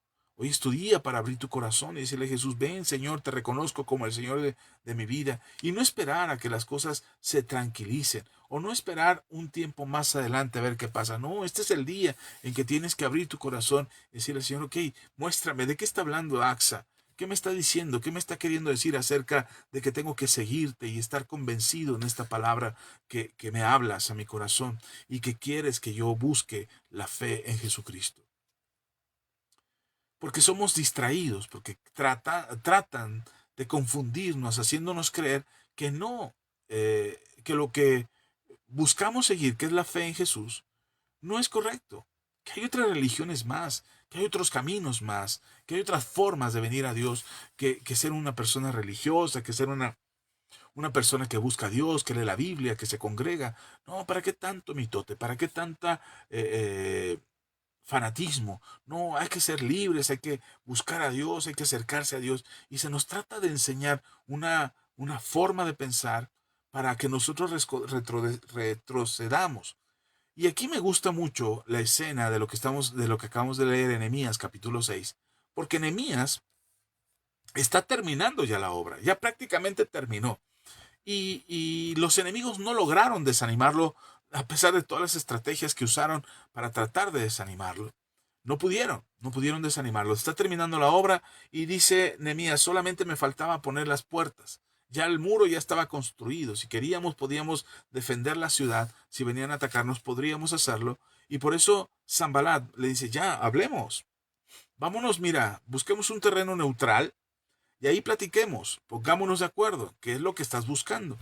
Hoy es tu día para abrir tu corazón y decirle a Jesús: ven, Señor, te reconozco como el Señor de mi vida. Y no esperar a que las cosas se tranquilicen, o no esperar un tiempo más adelante a ver qué pasa. No, este es el día en que tienes que abrir tu corazón y decirle al Señor: ok, muéstrame, ¿de qué está hablando AXA? ¿Qué me está diciendo? ¿Qué me está queriendo decir acerca de que tengo que seguirte y estar convencido en esta palabra que me hablas a mi corazón y que quieres que yo busque la fe en Jesucristo? Porque somos distraídos, porque tratan de confundirnos, haciéndonos creer que no, que lo que buscamos seguir, que es la fe en Jesús, no es correcto, que hay otras religiones más, que hay otros caminos más, que hay otras formas de venir a Dios, que ser una persona religiosa, que ser una una persona que busca a Dios, que lee la Biblia, que se congrega. No, ¿para qué tanto mitote? ¿Para qué tanta fanatismo? No, hay que ser libres, hay que buscar a Dios, hay que acercarse a Dios. Y se nos trata de enseñar una forma de pensar para que nosotros retrocedamos. Y aquí me gusta mucho la escena de lo que acabamos de leer en Nehemías capítulo 6, porque Nehemías está terminando ya la obra, ya prácticamente terminó. Y los enemigos no lograron desanimarlo a pesar de todas las estrategias que usaron para tratar de desanimarlo. No pudieron desanimarlo. Está terminando la obra y dice Nehemías, solamente me faltaba poner las puertas. Ya el muro ya estaba construido. Si queríamos, podíamos defender la ciudad. Si venían a atacarnos, podríamos hacerlo. Y por eso Sanbalat le dice, ya, hablemos. Vámonos, mira, busquemos un terreno neutral y ahí platiquemos. Pongámonos de acuerdo. ¿Qué es lo que estás buscando?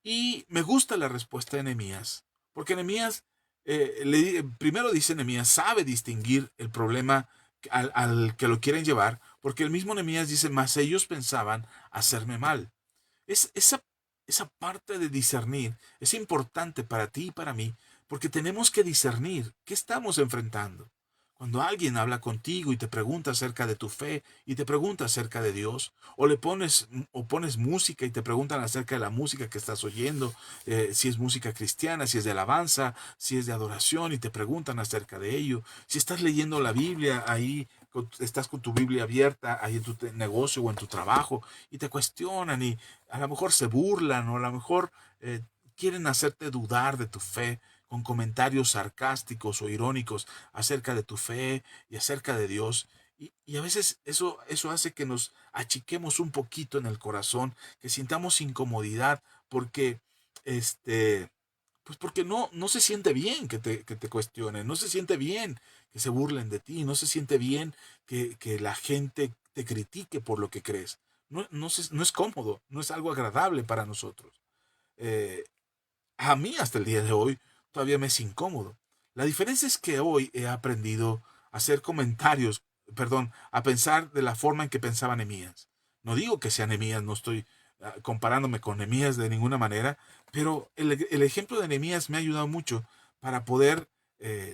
Y me gusta la respuesta de Nehemías, porque Nehemías, primero dice Nehemías, sabe distinguir el problema al que lo quieren llevar, porque el mismo Nehemías dice, mas ellos pensaban hacerme mal. Esa parte de discernir es importante para ti y para mí, porque tenemos que discernir qué estamos enfrentando. Cuando alguien habla contigo y te pregunta acerca de tu fe y te pregunta acerca de Dios, o pones música y te preguntan acerca de la música que estás oyendo, si es música cristiana, si es de alabanza, si es de adoración y te preguntan acerca de ello, si estás leyendo la Biblia ahí, estás con tu Biblia abierta ahí en tu negocio o en tu trabajo y te cuestionan y a lo mejor se burlan o a lo mejor quieren hacerte dudar de tu fe con comentarios sarcásticos o irónicos acerca de tu fe y acerca de Dios. Y a veces eso hace que nos achiquemos un poquito en el corazón, que sintamos incomodidad porque, pues porque no se siente bien que te cuestionen, no se siente bien que se burlen de ti, no se siente bien que la gente te critique por lo que crees. No es cómodo, no es algo agradable para nosotros. Eh, a mí hasta el día de hoy todavía me es incómodo. La diferencia es que hoy he aprendido a hacer comentarios, perdón, a pensar de la forma en que pensaba Nehemías. No digo que sea Nehemías, no estoy comparándome con Nehemías de ninguna manera, pero el ejemplo de Nehemías me ha ayudado mucho para poder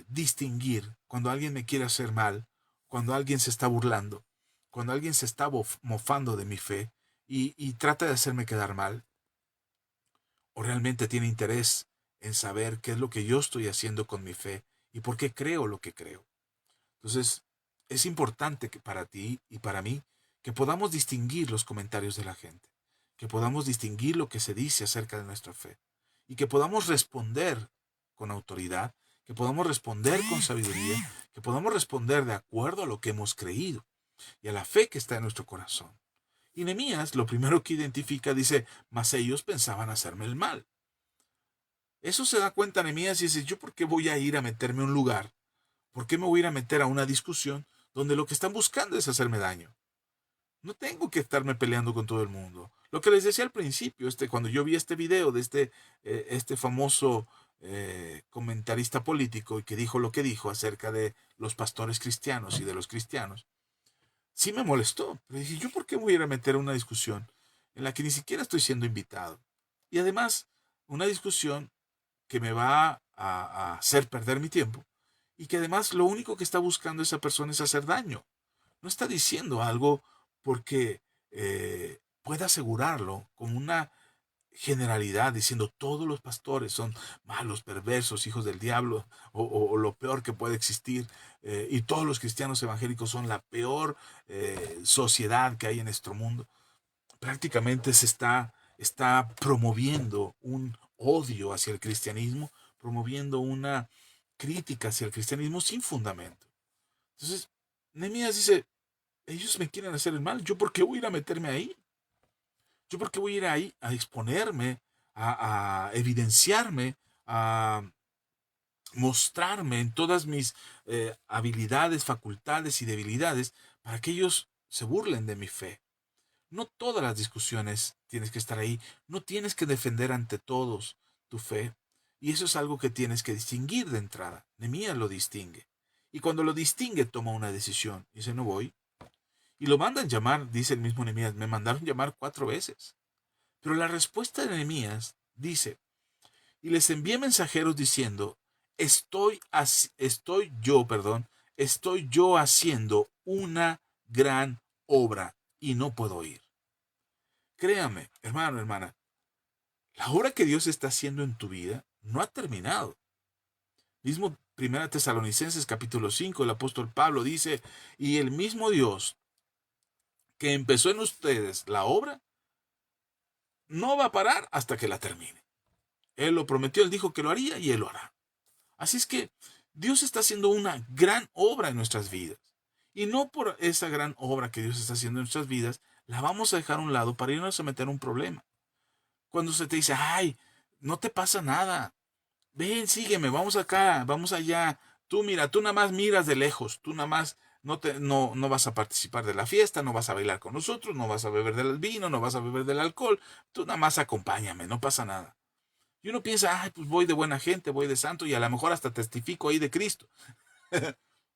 distinguir cuando alguien me quiere hacer mal, cuando alguien se está burlando, cuando alguien se está mofando de mi fe y trata de hacerme quedar mal o realmente tiene interés en saber qué es lo que yo estoy haciendo con mi fe y por qué creo lo que creo. Entonces, es importante que para ti y para mí que podamos distinguir los comentarios de la gente, que podamos distinguir lo que se dice acerca de nuestra fe y que podamos responder con autoridad, que podamos responder con sabiduría, que podamos responder de acuerdo a lo que hemos creído y a la fe que está en nuestro corazón. Y Nehemías lo primero que identifica dice, mas ellos pensaban hacerme el mal. Eso se da cuenta Nehemías y dice, ¿yo por qué voy a ir a meterme a un lugar? ¿Por qué me voy a ir a meter a una discusión donde lo que están buscando es hacerme daño? No tengo que estarme peleando con todo el mundo. Lo que les decía al principio, cuando yo vi este video de este famoso comentarista político y que dijo lo que dijo acerca de los pastores cristianos y de los cristianos, sí me molestó. Pero dije, ¿yo por qué voy a ir a meter a una discusión en la que ni siquiera estoy siendo invitado? Y además, una discusión que me va a hacer perder mi tiempo y que además lo único que está buscando esa persona es hacer daño. No está diciendo algo porque pueda asegurarlo con una generalidad, diciendo todos los pastores son malos, perversos, hijos del diablo o lo peor que puede existir, y todos los cristianos evangélicos son la peor sociedad que hay en nuestro mundo. Prácticamente está promoviendo un odio hacia el cristianismo, promoviendo una crítica hacia el cristianismo sin fundamento. Entonces, Nehemías dice, ellos me quieren hacer el mal, ¿yo por qué voy a ir a meterme ahí? ¿Yo por qué voy a ir ahí a exponerme, a evidenciarme, a mostrarme en todas mis habilidades, facultades y debilidades para que ellos se burlen de mi fe? No todas las discusiones tienes que estar ahí, no tienes que defender ante todos tu fe. Y eso es algo que tienes que distinguir de entrada. Nehemías lo distingue. Y cuando lo distingue, toma una decisión. Dice, no voy. Y lo mandan llamar, dice el mismo Nehemías, me mandaron llamar 4 veces. Pero la respuesta de Nehemías dice, y les envié mensajeros diciendo, estoy yo haciendo una gran obra y no puedo ir. Créame, hermano, hermana, la obra que Dios está haciendo en tu vida no ha terminado. Mismo Primera Tesalonicenses capítulo 5, el apóstol Pablo dice, y el mismo Dios que empezó en ustedes la obra, no va a parar hasta que la termine. Él lo prometió, él dijo que lo haría y él lo hará. Así es que Dios está haciendo una gran obra en nuestras vidas. Y no por esa gran obra que Dios está haciendo en nuestras vidas, la vamos a dejar a un lado para irnos a meter en un problema. Cuando se te dice, ay, no te pasa nada, ven, sígueme, vamos acá, vamos allá. Tú mira, tú nada más miras de lejos, tú nada más no vas a participar de la fiesta, no vas a bailar con nosotros, no vas a beber del vino, no vas a beber del alcohol, tú nada más acompáñame, no pasa nada. Y uno piensa, ay, pues voy de buena gente, voy de santo y a lo mejor hasta testifico ahí de Cristo.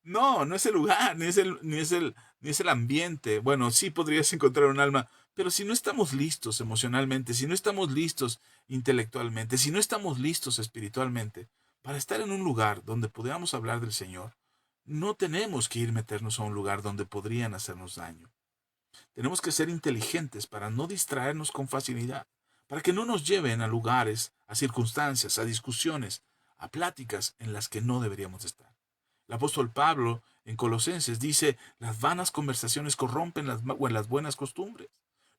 No, no es el lugar, ni es el ambiente. Bueno, sí podrías encontrar un alma, pero si no estamos listos emocionalmente, si no estamos listos intelectualmente, si no estamos listos espiritualmente para estar en un lugar donde podamos hablar del Señor, no tenemos que ir meternos a un lugar donde podrían hacernos daño. Tenemos que ser inteligentes para no distraernos con facilidad, para que no nos lleven a lugares, a circunstancias, a discusiones, a pláticas en las que no deberíamos estar. El apóstol Pablo en Colosenses dice, las vanas conversaciones corrompen las buenas costumbres.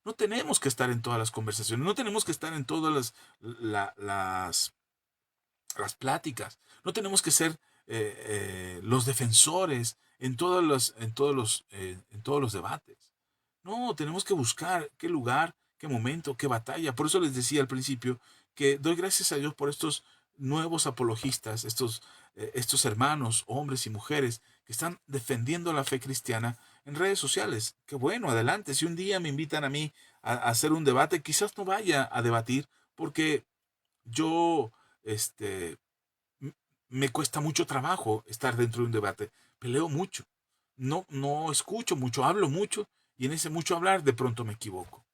No tenemos que estar en todas las conversaciones, no tenemos que estar en todas las pláticas, no tenemos que ser los defensores en todos los debates. No, tenemos que buscar qué lugar, qué momento, qué batalla. Por eso les decía al principio que doy gracias a Dios por estos nuevos apologistas, estos hermanos, hombres y mujeres que están defendiendo la fe cristiana en redes sociales. Qué bueno, adelante. Si un día me invitan a mí a hacer un debate, quizás no vaya a debatir porque yo, este, me cuesta mucho trabajo estar dentro de un debate. Peleo mucho. No escucho mucho, hablo mucho y en ese mucho hablar de pronto me equivoco.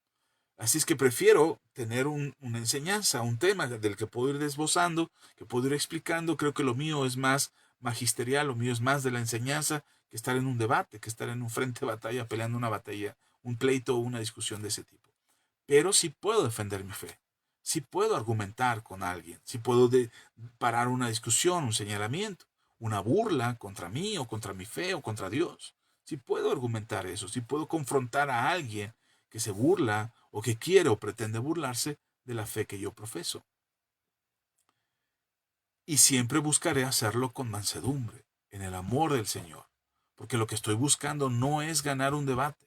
Así es que prefiero tener una enseñanza, un tema del que puedo ir desbozando, que puedo ir explicando. Creo que lo mío es más magisterial, lo mío es más de la enseñanza que estar en un debate, que estar en un frente de batalla, peleando una batalla, un pleito o una discusión de ese tipo. Pero sí puedo defender mi fe, sí puedo argumentar con alguien, sí puedo parar una discusión, un señalamiento, una burla contra mí o contra mi fe o contra Dios. Sí puedo argumentar eso, sí puedo confrontar a alguien que se burla o que quiere o pretende burlarse de la fe que yo profeso. Y siempre buscaré hacerlo con mansedumbre, en el amor del Señor, porque lo que estoy buscando no es ganar un debate,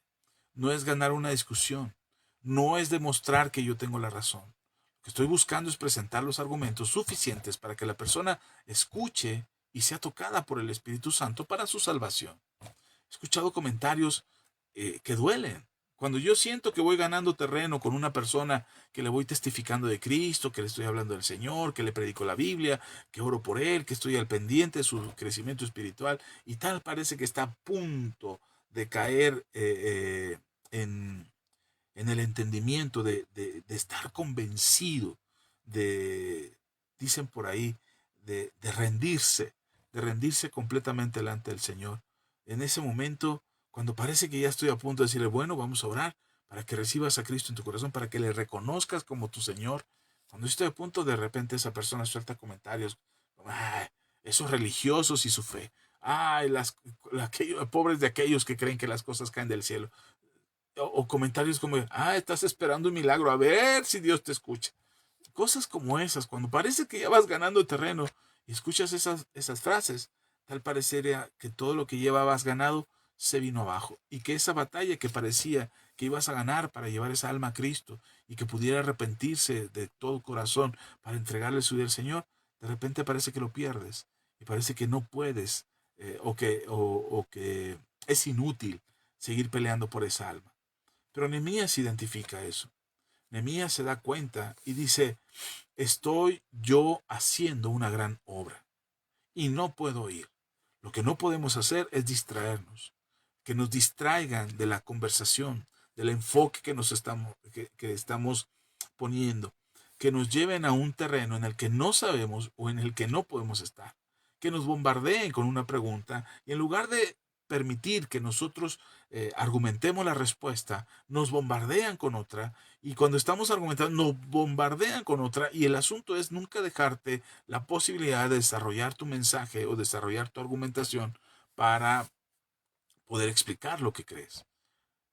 no es ganar una discusión, no es demostrar que yo tengo la razón. Lo que estoy buscando es presentar los argumentos suficientes para que la persona escuche y sea tocada por el Espíritu Santo para su salvación. He escuchado comentarios que duelen. Cuando yo siento que voy ganando terreno con una persona que le voy testificando de Cristo, que le estoy hablando del Señor, que le predico la Biblia, que oro por él, que estoy al pendiente de su crecimiento espiritual, y tal parece que está a punto de caer en el entendimiento de estar convencido, de, dicen por ahí, de rendirse completamente delante del Señor. En ese momento, cuando parece que ya estoy a punto de decirle, bueno, vamos a orar para que recibas a Cristo en tu corazón, para que le reconozcas como tu Señor. Cuando yo estoy a punto, de repente esa persona suelta comentarios, ay, esos religiosos y su fe. Ay, aquellos, pobres de aquellos que creen que las cosas caen del cielo. O comentarios como, estás esperando un milagro, a ver si Dios te escucha. Cosas como esas, cuando parece que ya vas ganando terreno y escuchas esas frases, tal parecería que todo lo que llevabas ganado se vino abajo y que esa batalla que parecía que ibas a ganar para llevar esa alma a Cristo y que pudiera arrepentirse de todo corazón para entregarle su vida al Señor, de repente parece que lo pierdes y parece que no puedes o que es inútil seguir peleando por esa alma. Pero Nehemías identifica eso. Nehemías se da cuenta y dice, estoy yo haciendo una gran obra y no puedo ir. Lo que no podemos hacer es distraernos, que nos distraigan de la conversación, del enfoque que estamos poniendo que nos lleven a un terreno en el que no sabemos o en el que no podemos estar, que nos bombardeen con una pregunta y en lugar de permitir que nosotros argumentemos la respuesta, nos bombardean con otra y cuando estamos argumentando nos bombardean con otra y el asunto es nunca dejarte la posibilidad de desarrollar tu mensaje o desarrollar tu argumentación para poder explicar lo que crees.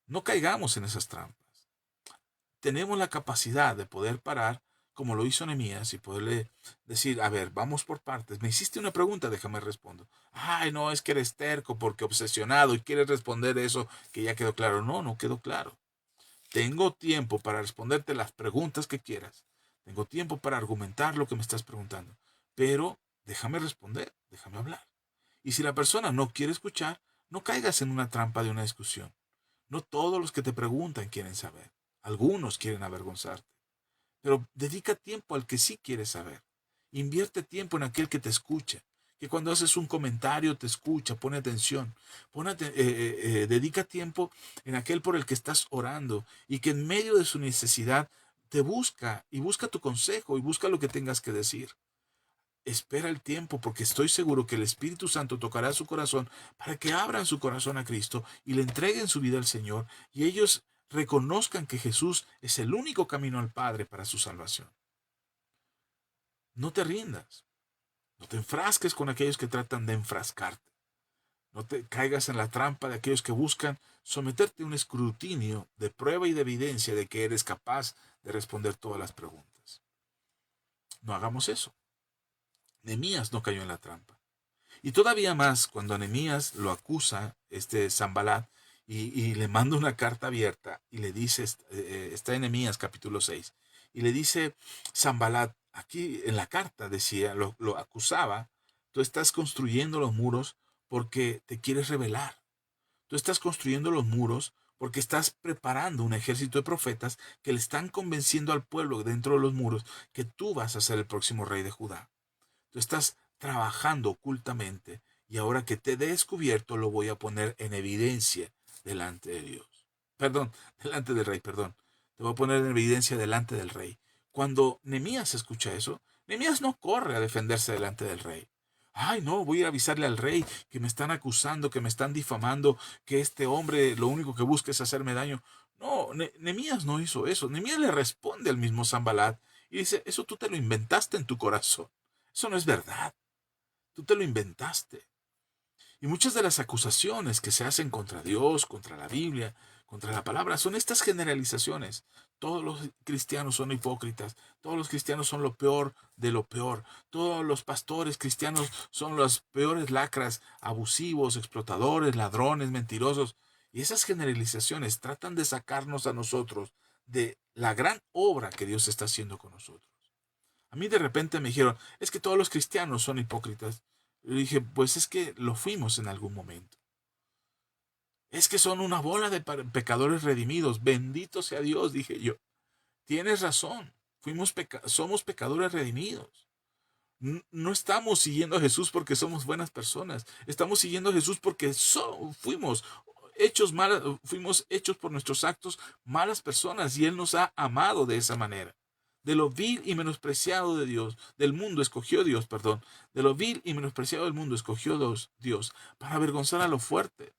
No caigamos en esas trampas. Tenemos la capacidad de poder parar, como lo hizo Nehemías, y poderle decir, a ver, vamos por partes. Me hiciste una pregunta, déjame responder. Ay, no, es que eres terco porque obsesionado y quieres responder eso que ya quedó claro. No, no quedó claro. Tengo tiempo para responderte las preguntas que quieras. Tengo tiempo para argumentar lo que me estás preguntando. Pero déjame responder, déjame hablar. Y si la persona no quiere escuchar, no caigas en una trampa de una discusión. No todos los que te preguntan quieren saber. Algunos quieren avergonzarte. Pero dedica tiempo al que sí quiere saber. Invierte tiempo en aquel que te escucha. Que cuando haces un comentario te escucha, pone atención. Dedica tiempo en aquel por el que estás orando y que en medio de su necesidad te busca y busca tu consejo y busca lo que tengas que decir. Espera el tiempo porque estoy seguro que el Espíritu Santo tocará su corazón para que abran su corazón a Cristo y le entreguen su vida al Señor y ellos reconozcan que Jesús es el único camino al Padre para su salvación. No te rindas, no te enfrasques con aquellos que tratan de enfrascarte, no te caigas en la trampa de aquellos que buscan someterte a un escrutinio de prueba y de evidencia de que eres capaz de responder todas las preguntas. No hagamos eso. Nehemías no cayó en la trampa. Y todavía más cuando Nehemías lo acusa, Sanbalat, y le manda una carta abierta y le dice, está en Nehemías capítulo 6, y le dice Sanbalat, aquí en la carta decía, lo acusaba, tú estás construyendo los muros porque te quieres rebelar. Tú estás construyendo los muros porque estás preparando un ejército de profetas que le están convenciendo al pueblo dentro de los muros que tú vas a ser el próximo rey de Judá. Tú estás trabajando ocultamente y ahora que te he descubierto lo voy a poner en evidencia delante de Dios. Perdón, delante del rey, perdón. Te voy a poner en evidencia delante del rey. Cuando Nehemías escucha eso, Nehemías no corre a defenderse delante del rey. Ay, no, voy a ir a avisarle al rey que me están acusando, que me están difamando, que este hombre lo único que busca es hacerme daño. No, Nehemías no hizo eso. Nehemías le responde al mismo Sanbalat y dice, eso tú te lo inventaste en tu corazón. Eso no es verdad. Tú te lo inventaste. Y muchas de las acusaciones que se hacen contra Dios, contra la Biblia, contra la palabra, son estas generalizaciones. Todos los cristianos son hipócritas. Todos los cristianos son lo peor de lo peor. Todos los pastores cristianos son las peores lacras, abusivos, explotadores, ladrones, mentirosos. Y esas generalizaciones tratan de sacarnos a nosotros de la gran obra que Dios está haciendo con nosotros. A mí de repente me dijeron, es que todos los cristianos son hipócritas. Yo dije, pues es que lo fuimos en algún momento. Es que son una bola de pecadores redimidos. Bendito sea Dios, dije yo. Tienes razón. Somos pecadores redimidos. No estamos siguiendo a Jesús porque somos buenas personas. Estamos siguiendo a Jesús porque fuimos hechos por nuestros actos malas personas y Él nos ha amado de esa manera. De lo vil y menospreciado del mundo escogió Dios, perdón. De lo vil y menospreciado del mundo escogió Dios para avergonzar a lo fuerte.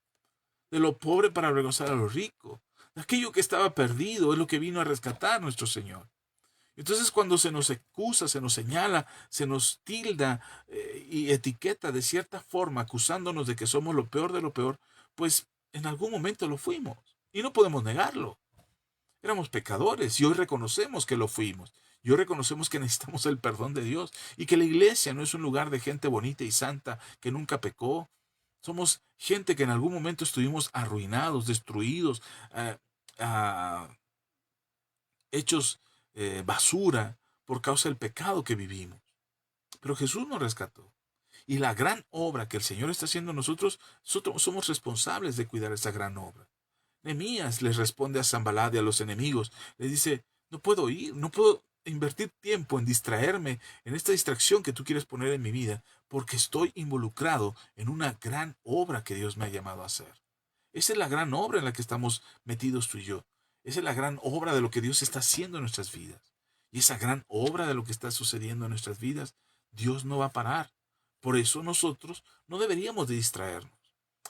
De lo pobre para avergonzar a lo rico. De aquello que estaba perdido es lo que vino a rescatar nuestro Señor. Entonces cuando se nos acusa, se nos señala, se nos tilda y etiqueta de cierta forma, acusándonos de que somos lo peor de lo peor, pues en algún momento lo fuimos. Y no podemos negarlo. Éramos pecadores y hoy reconocemos que lo fuimos. Y hoy reconocemos que necesitamos el perdón de Dios y que la iglesia no es un lugar de gente bonita y santa que nunca pecó. Somos gente que en algún momento estuvimos arruinados, destruidos, eh, ah, hechos basura por causa del pecado que vivimos. Pero Jesús nos rescató. Y la gran obra que el Señor está haciendo nosotros somos responsables de cuidar esa gran obra. Nehemías les responde a Sanbalat y a los enemigos. Les dice, no puedo ir, no puedo invertir tiempo en distraerme, en esta distracción que tú quieres poner en mi vida, porque estoy involucrado en una gran obra que Dios me ha llamado a hacer. Esa es la gran obra en la que estamos metidos tú y yo. Esa es la gran obra de lo que Dios está haciendo en nuestras vidas. y esa gran obra de lo que está sucediendo en nuestras vidas, Dios no va a parar. Por eso nosotros no deberíamos de distraernos.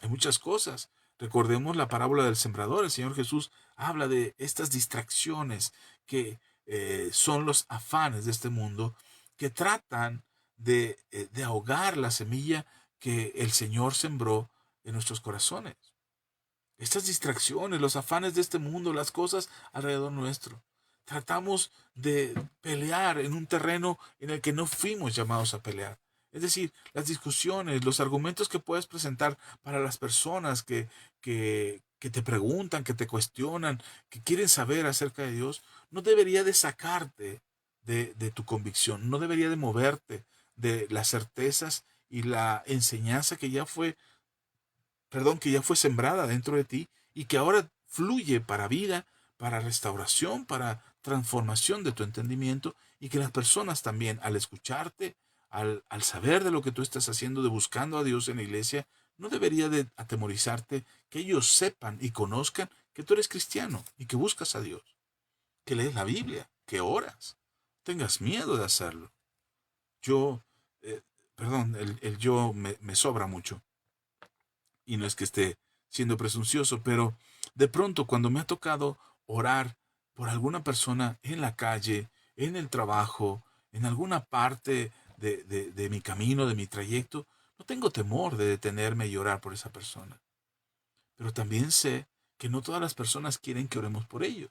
Hay muchas cosas. Recordemos la parábola del sembrador. El Señor Jesús habla de estas distracciones que son los afanes de este mundo, que tratan de ahogar la semilla que el Señor sembró en nuestros corazones. Estas distracciones, los afanes de este mundo, las cosas alrededor nuestro. Tratamos de pelear en un terreno en el que no fuimos llamados a pelear. Es decir, las discusiones, los argumentos que puedes presentar para las personas que te preguntan, que te cuestionan, que quieren saber acerca de Dios, no debería de sacarte de tu convicción, no debería de moverte de las certezas y la enseñanza que ya fue sembrada dentro de ti y que ahora fluye para vida, para restauración, para transformación de tu entendimiento, y que las personas también, al escucharte, al saber de lo que tú estás haciendo, de buscando a Dios en la iglesia, no debería de atemorizarte que ellos sepan y conozcan que tú eres cristiano y que buscas a Dios, que lees la Biblia, que oras. Tengas miedo de hacerlo. Yo, eh, perdón, el yo me sobra mucho. Y no es que esté siendo presuncioso, pero de pronto cuando me ha tocado orar por alguna persona en la calle, en el trabajo, en alguna parte de mi camino, de mi trayecto, no tengo temor de detenerme y orar por esa persona. Pero también sé que no todas las personas quieren que oremos por ellos.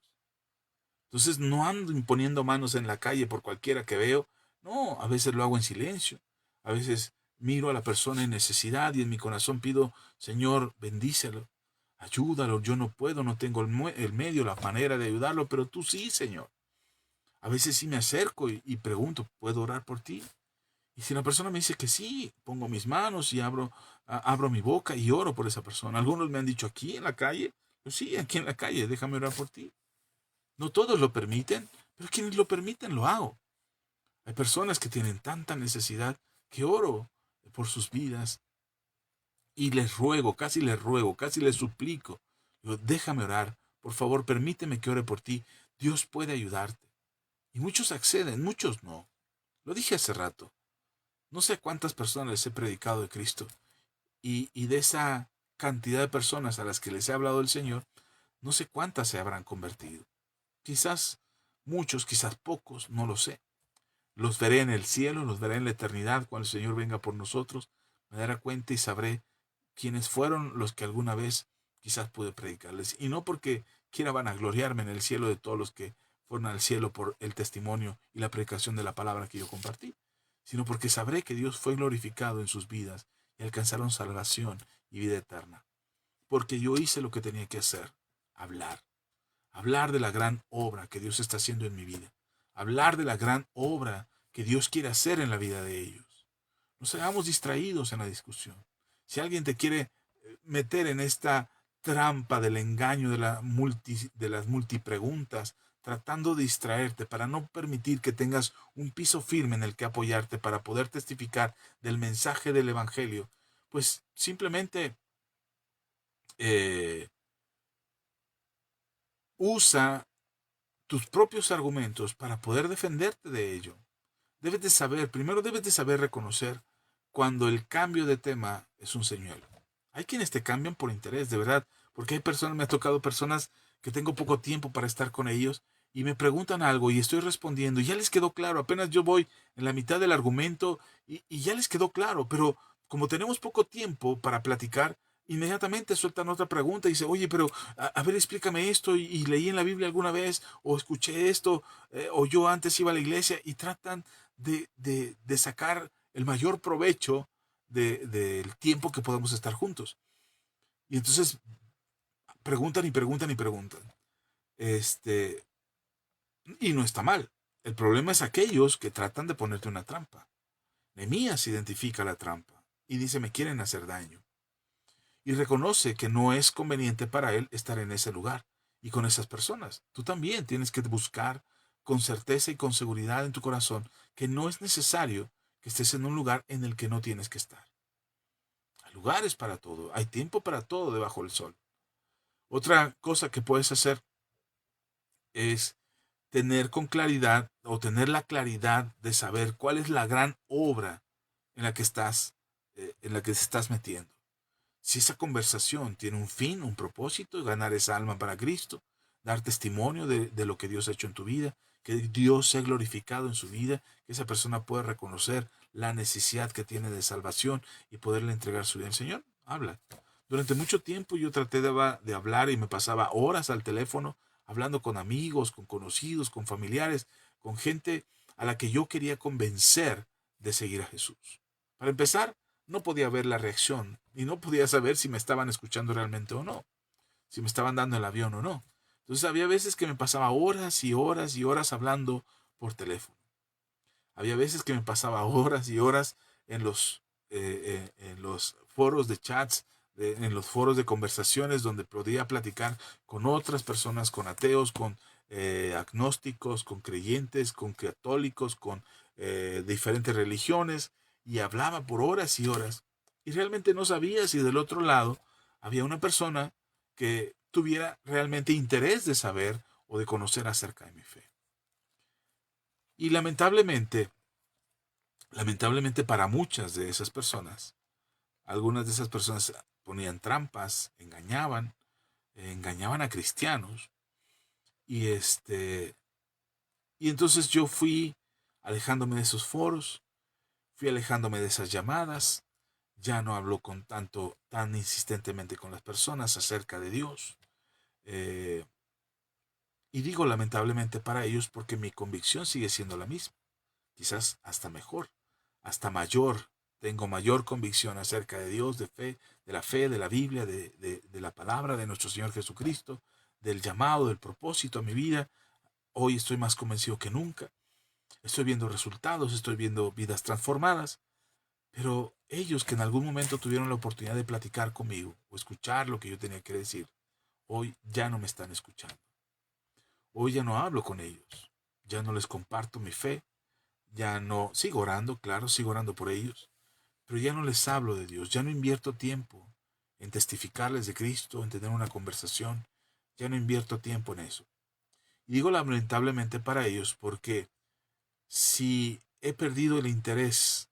Entonces no ando imponiendo manos en la calle por cualquiera que veo. No, a veces lo hago en silencio. A veces miro a la persona en necesidad y en mi corazón pido, Señor, bendícelo, ayúdalo. Yo no puedo, no tengo el medio, la manera de ayudarlo, pero tú sí, Señor. A veces sí me acerco y pregunto, ¿puedo orar por ti? Y si la persona me dice que sí, pongo mis manos y abro mi boca y oro por esa persona. Algunos me han dicho, ¿aquí en la calle? Pues sí, aquí en la calle, déjame orar por ti. No todos lo permiten, pero quienes lo permiten lo hago. Hay personas que tienen tanta necesidad que oro por sus vidas y les ruego, casi les suplico. Digo, déjame orar, por favor, permíteme que ore por ti. Dios puede ayudarte. Y muchos acceden, muchos no. Lo dije hace rato. No sé cuántas personas les he predicado de Cristo. Y de esa cantidad de personas a las que les he hablado del Señor, no sé cuántas se habrán convertido. Quizás muchos, quizás pocos, no lo sé. Los veré en el cielo, los veré en la eternidad cuando el Señor venga por nosotros. Me daré cuenta y sabré quiénes fueron los que alguna vez quizás pude predicarles. Y no porque quiera vanagloriarme en el cielo de todos los que fueron al cielo por el testimonio y la predicación de la palabra que yo compartí, sino porque sabré que Dios fue glorificado en sus vidas y alcanzaron salvación y vida eterna. Porque yo hice lo que tenía que hacer, hablar. Hablar de la gran obra que Dios está haciendo en mi vida. Hablar de la gran obra que Dios quiere hacer en la vida de ellos. No seamos distraídos en la discusión. Si alguien te quiere meter en esta trampa del engaño de las multipreguntas, tratando de distraerte para no permitir que tengas un piso firme en el que apoyarte para poder testificar del mensaje del Evangelio, pues simplemente eh, usa tus propios argumentos para poder defenderte de ello. Primero debes de saber reconocer cuando el cambio de tema es un señuelo. Hay quienes te cambian por interés, de verdad, porque me ha tocado personas que tengo poco tiempo para estar con ellos y me preguntan algo y estoy respondiendo y ya les quedó claro, apenas yo voy en la mitad del argumento y ya les quedó claro, pero como tenemos poco tiempo para platicar, inmediatamente sueltan otra pregunta y dice, oye, pero a ver, explícame esto y leí en la Biblia alguna vez o escuché esto o yo antes iba a la iglesia y tratan de sacar el mayor provecho del tiempo que podamos estar juntos. Y entonces preguntan y preguntan y preguntan. Y no está mal. El problema es aquellos que tratan de ponerte una trampa. Nehemías identifica la trampa y dice, me quieren hacer daño. Y reconoce que no es conveniente para él estar en ese lugar y con esas personas. Tú también tienes que buscar con certeza y con seguridad en tu corazón que no es necesario que estés en un lugar en el que no tienes que estar. Hay lugares para todo, hay tiempo para todo debajo del sol. Otra cosa que puedes hacer es tener con claridad o tener la claridad de saber cuál es la gran obra en la que te estás metiendo. Si esa conversación tiene un fin, un propósito, ganar esa alma para Cristo, dar testimonio de lo que Dios ha hecho en tu vida, que Dios sea glorificado en su vida, que esa persona pueda reconocer la necesidad que tiene de salvación y poderle entregar su vida al Señor, habla. Durante mucho tiempo yo traté de hablar y me pasaba horas al teléfono hablando con amigos, con conocidos, con familiares, con gente a la que yo quería convencer de seguir a Jesús. Para empezar, no podía ver la reacción y no podía saber si me estaban escuchando realmente o no, si me estaban dando el avión o no. Entonces había veces que me pasaba horas y horas y horas hablando por teléfono. Había veces que me pasaba horas y horas en los foros de chats, en los foros de conversaciones donde podía platicar con otras personas, con ateos, con agnósticos, con creyentes, con católicos, con diferentes religiones, y hablaba por horas y horas. Y realmente no sabía si del otro lado había una persona que tuviera realmente interés de saber o de conocer acerca de mi fe. Y lamentablemente para muchas de esas personas, algunas de esas personas ponían trampas, engañaban a cristianos, y y entonces yo fui alejándome de esos foros, fui alejándome de esas llamadas, ya no hablo tan insistentemente con las personas acerca de Dios. eh, y digo lamentablemente para ellos porque mi convicción sigue siendo la misma, quizás hasta mejor, hasta mayor. Tengo mayor convicción acerca de Dios, de la fe, de la Biblia, de la palabra de nuestro Señor Jesucristo, del llamado, del propósito a mi vida. Hoy estoy más convencido que nunca. Estoy viendo resultados, estoy viendo vidas transformadas. Pero ellos que en algún momento tuvieron la oportunidad de platicar conmigo o escuchar lo que yo tenía que decir, hoy ya no me están escuchando. Hoy ya no hablo con ellos. Ya no les comparto mi fe. Ya no, sigo orando, claro, sigo orando por ellos, pero ya no les hablo de Dios, ya no invierto tiempo en testificarles de Cristo, en tener una conversación, ya no invierto tiempo en eso. Y digo lamentablemente para ellos porque si he perdido el interés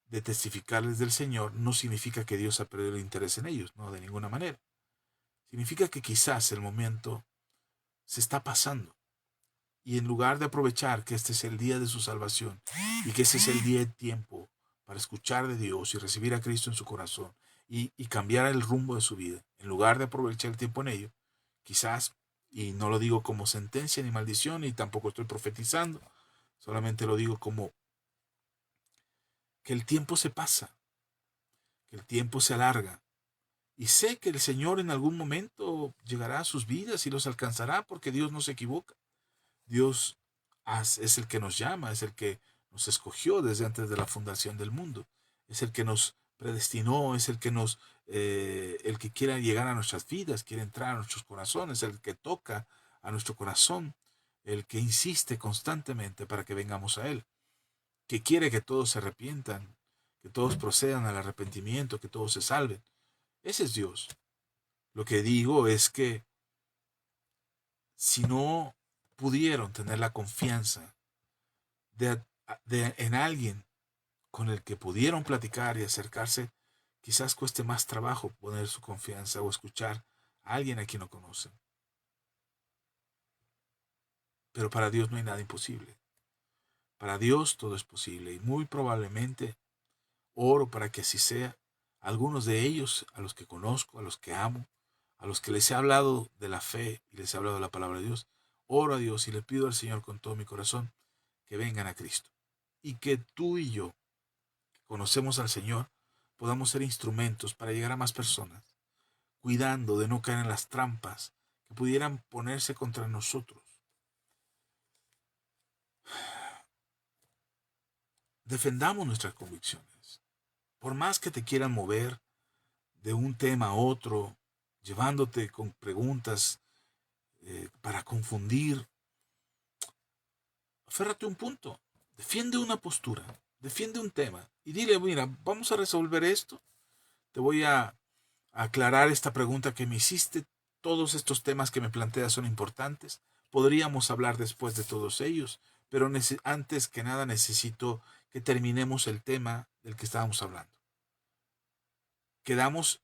de testificarles del Señor, no significa que Dios ha perdido el interés en ellos, no, de ninguna manera. Significa que quizás el momento se está pasando. Y en lugar de aprovechar que este es el día de su salvación y que ese es el día de tiempo para escuchar de Dios y recibir a Cristo en su corazón y cambiar el rumbo de su vida, en lugar de aprovechar el tiempo en ello, quizás, y no lo digo como sentencia ni maldición, y tampoco estoy profetizando, solamente lo digo como que el tiempo se pasa, que el tiempo se alarga. Y sé que el Señor en algún momento llegará a sus vidas y los alcanzará porque Dios no se equivoca. Dios es el que nos llama, es el que nos escogió desde antes de la fundación del mundo, es el que nos predestinó, es el que quiere llegar a nuestras vidas, quiere entrar a nuestros corazones, el que toca a nuestro corazón, el que insiste constantemente para que vengamos a Él, que quiere que todos se arrepientan, que todos procedan al arrepentimiento, que todos se salven. Ese es Dios. Lo que digo es que si no pudieron tener la confianza en alguien con el que pudieron platicar y acercarse, quizás cueste más trabajo poner su confianza o escuchar a alguien a quien no conocen. Pero para Dios no hay nada imposible. Para Dios todo es posible y muy probablemente oro para que así sea. Algunos de ellos, a los que conozco, a los que amo, a los que les he hablado de la fe y les he hablado de la palabra de Dios, oro a Dios y le pido al Señor con todo mi corazón que vengan a Cristo. Y que tú y yo, que conocemos al Señor, podamos ser instrumentos para llegar a más personas, cuidando de no caer en las trampas que pudieran ponerse contra nosotros. Defendamos nuestras convicciones. Por más que te quieran mover de un tema a otro, llevándote con preguntas para confundir, aférrate a un punto, defiende una postura, defiende un tema y dile, mira, vamos a resolver esto, te voy a aclarar esta pregunta que me hiciste, todos estos temas que me planteas son importantes, podríamos hablar después de todos ellos, pero antes que nada necesito que terminemos el tema del que estábamos hablando. Quedamos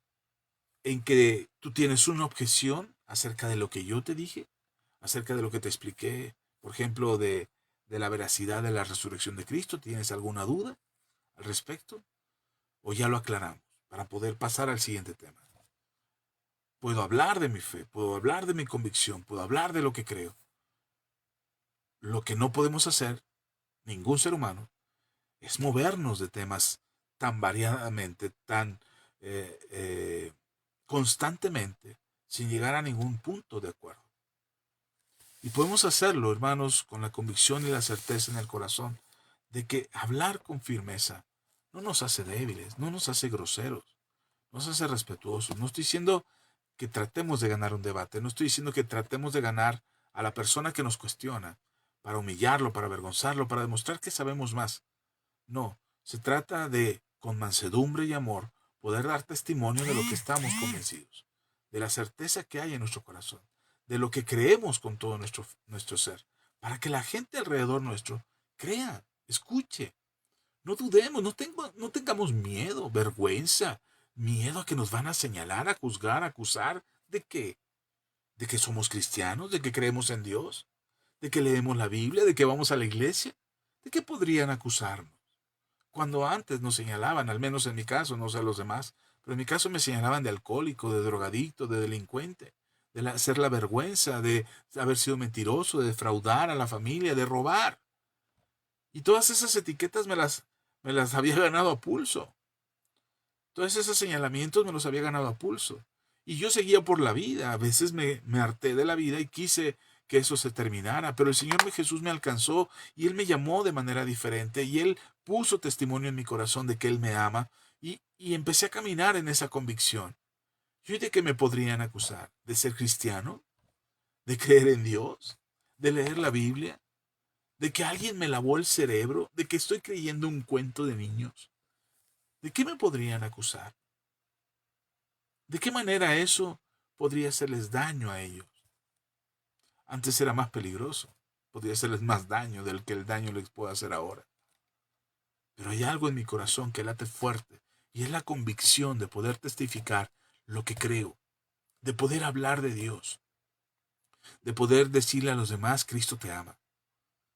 en que tú tienes una objeción acerca de lo que yo te dije, acerca de lo que te expliqué, por ejemplo, de la veracidad de la resurrección de Cristo. ¿Tienes alguna duda al respecto? ¿O ya lo aclaramos para poder pasar al siguiente tema? Puedo hablar de mi fe, puedo hablar de mi convicción, puedo hablar de lo que creo. Lo que no podemos hacer, ningún ser humano, es movernos de temas tan variadamente, tan constantemente, sin llegar a ningún punto de acuerdo. Y podemos hacerlo, hermanos, con la convicción y la certeza en el corazón de que hablar con firmeza no nos hace débiles, no nos hace groseros, nos hace respetuosos. No estoy diciendo que tratemos de ganar un debate, no estoy diciendo que tratemos de ganar a la persona que nos cuestiona, para humillarlo, para avergonzarlo, para demostrar que sabemos más. No, se trata de, con mansedumbre y amor, poder dar testimonio de lo que estamos convencidos, de la certeza que hay en nuestro corazón, de lo que creemos con todo nuestro ser, para que la gente alrededor nuestro crea, escuche. No dudemos, no tengamos miedo, vergüenza, miedo a que nos van a señalar, a juzgar, a acusar. ¿De qué? ¿De que somos cristianos? ¿De que creemos en Dios? ¿De que leemos la Biblia? ¿De que vamos a la iglesia? ¿De qué podrían acusarnos? Cuando antes nos señalaban, al menos en mi caso, no sé a los demás, pero en mi caso me señalaban de alcohólico, de drogadicto, de delincuente, de ser la vergüenza, de haber sido mentiroso, de defraudar a la familia, de robar. Y todas esas etiquetas me las había ganado a pulso. Todos esos señalamientos me los había ganado a pulso. Y yo seguía por la vida. A veces me harté de la vida y quise que eso se terminara. Pero el Señor Jesús me alcanzó y Él me llamó de manera diferente. Y Él puso testimonio en mi corazón de que Él me ama. Y empecé a caminar en esa convicción. ¿Y de qué me podrían acusar? ¿De ser cristiano? ¿De creer en Dios? ¿De leer la Biblia? ¿De que alguien me lavó el cerebro? ¿De que estoy creyendo un cuento de niños? ¿De qué me podrían acusar? ¿De qué manera eso podría hacerles daño a ellos? Antes era más peligroso. Podría hacerles más daño del que el daño les puede hacer ahora. Pero hay algo en mi corazón que late fuerte y es la convicción de poder testificar lo que creo, de poder hablar de Dios, de poder decirle a los demás, Cristo te ama,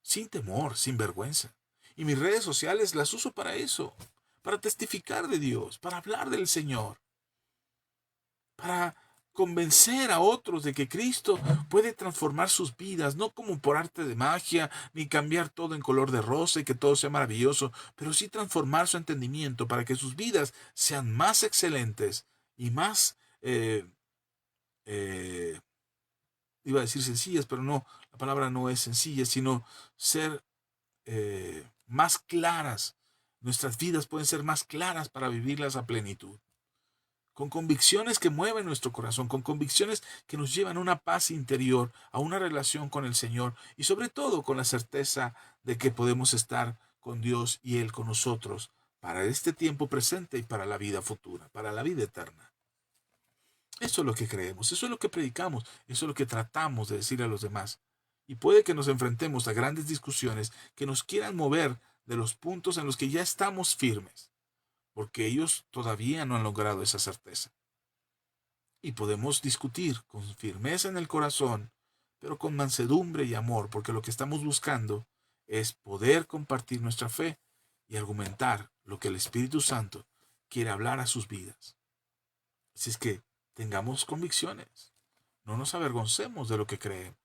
sin temor, sin vergüenza. Y mis redes sociales las uso para eso, para testificar de Dios, para hablar del Señor, para convencer a otros de que Cristo puede transformar sus vidas, no como por arte de magia, ni cambiar todo en color de rosa y que todo sea maravilloso, pero sí transformar su entendimiento para que sus vidas sean más excelentes y más, eh, iba a decir sencillas, pero no, la palabra no es sencilla, sino ser más claras. Nuestras vidas pueden ser más claras para vivirlas a plenitud, con convicciones que mueven nuestro corazón, con convicciones que nos llevan a una paz interior, a una relación con el Señor y sobre todo con la certeza de que podemos estar con Dios y Él con nosotros para este tiempo presente y para la vida futura, para la vida eterna. Eso es lo que creemos, eso es lo que predicamos, eso es lo que tratamos de decir a los demás. Y puede que nos enfrentemos a grandes discusiones que nos quieran mover de los puntos en los que ya estamos firmes, porque ellos todavía no han logrado esa certeza. Y podemos discutir con firmeza en el corazón, pero con mansedumbre y amor, porque lo que estamos buscando es poder compartir nuestra fe y argumentar lo que el Espíritu Santo quiere hablar a sus vidas. Así es que tengamos convicciones, no nos avergoncemos de lo que creemos,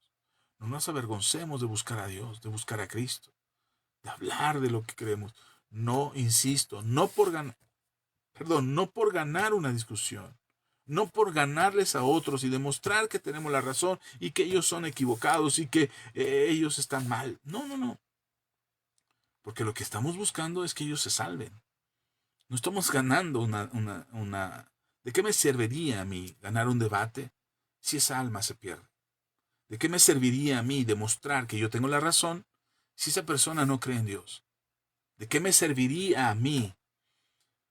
no nos avergoncemos de buscar a Dios, de buscar a Cristo, de hablar de lo que creemos. No, insisto, no por ganar una discusión, no por ganarles a otros y demostrar que tenemos la razón y que ellos son equivocados y que ellos están mal. No, no, no. Porque lo que estamos buscando es que ellos se salven. No estamos ganando una. ¿De qué me serviría a mí ganar un debate si esa alma se pierde? ¿De qué me serviría a mí demostrar que yo tengo la razón si esa persona no cree en Dios? ¿De qué me serviría a mí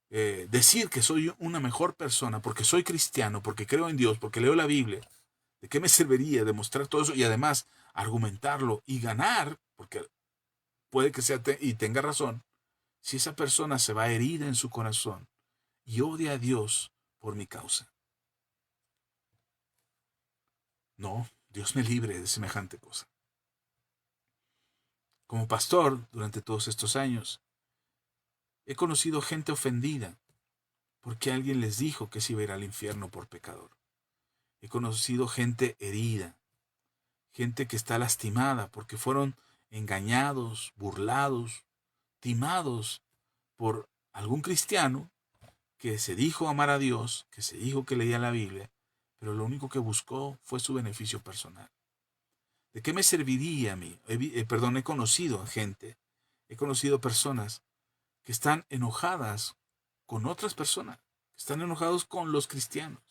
decir que soy una mejor persona porque soy cristiano, porque creo en Dios, porque leo la Biblia? ¿De qué me serviría demostrar todo eso y además argumentarlo y ganar, porque puede que sea y tenga razón, si esa persona se va herida en su corazón y odia a Dios por mi causa. No, Dios me libre de semejante cosa. Como pastor, durante todos estos años, he conocido gente ofendida porque alguien les dijo que se iba a ir al infierno por pecador. He conocido gente herida, gente que está lastimada porque fueron engañados, burlados, timados por algún cristiano que se dijo amar a Dios, que se dijo que leía la Biblia, pero lo único que buscó fue su beneficio personal. ¿De qué me serviría a mí? He conocido a gente, he conocido personas que están enojadas con otras personas, que están enojados con los cristianos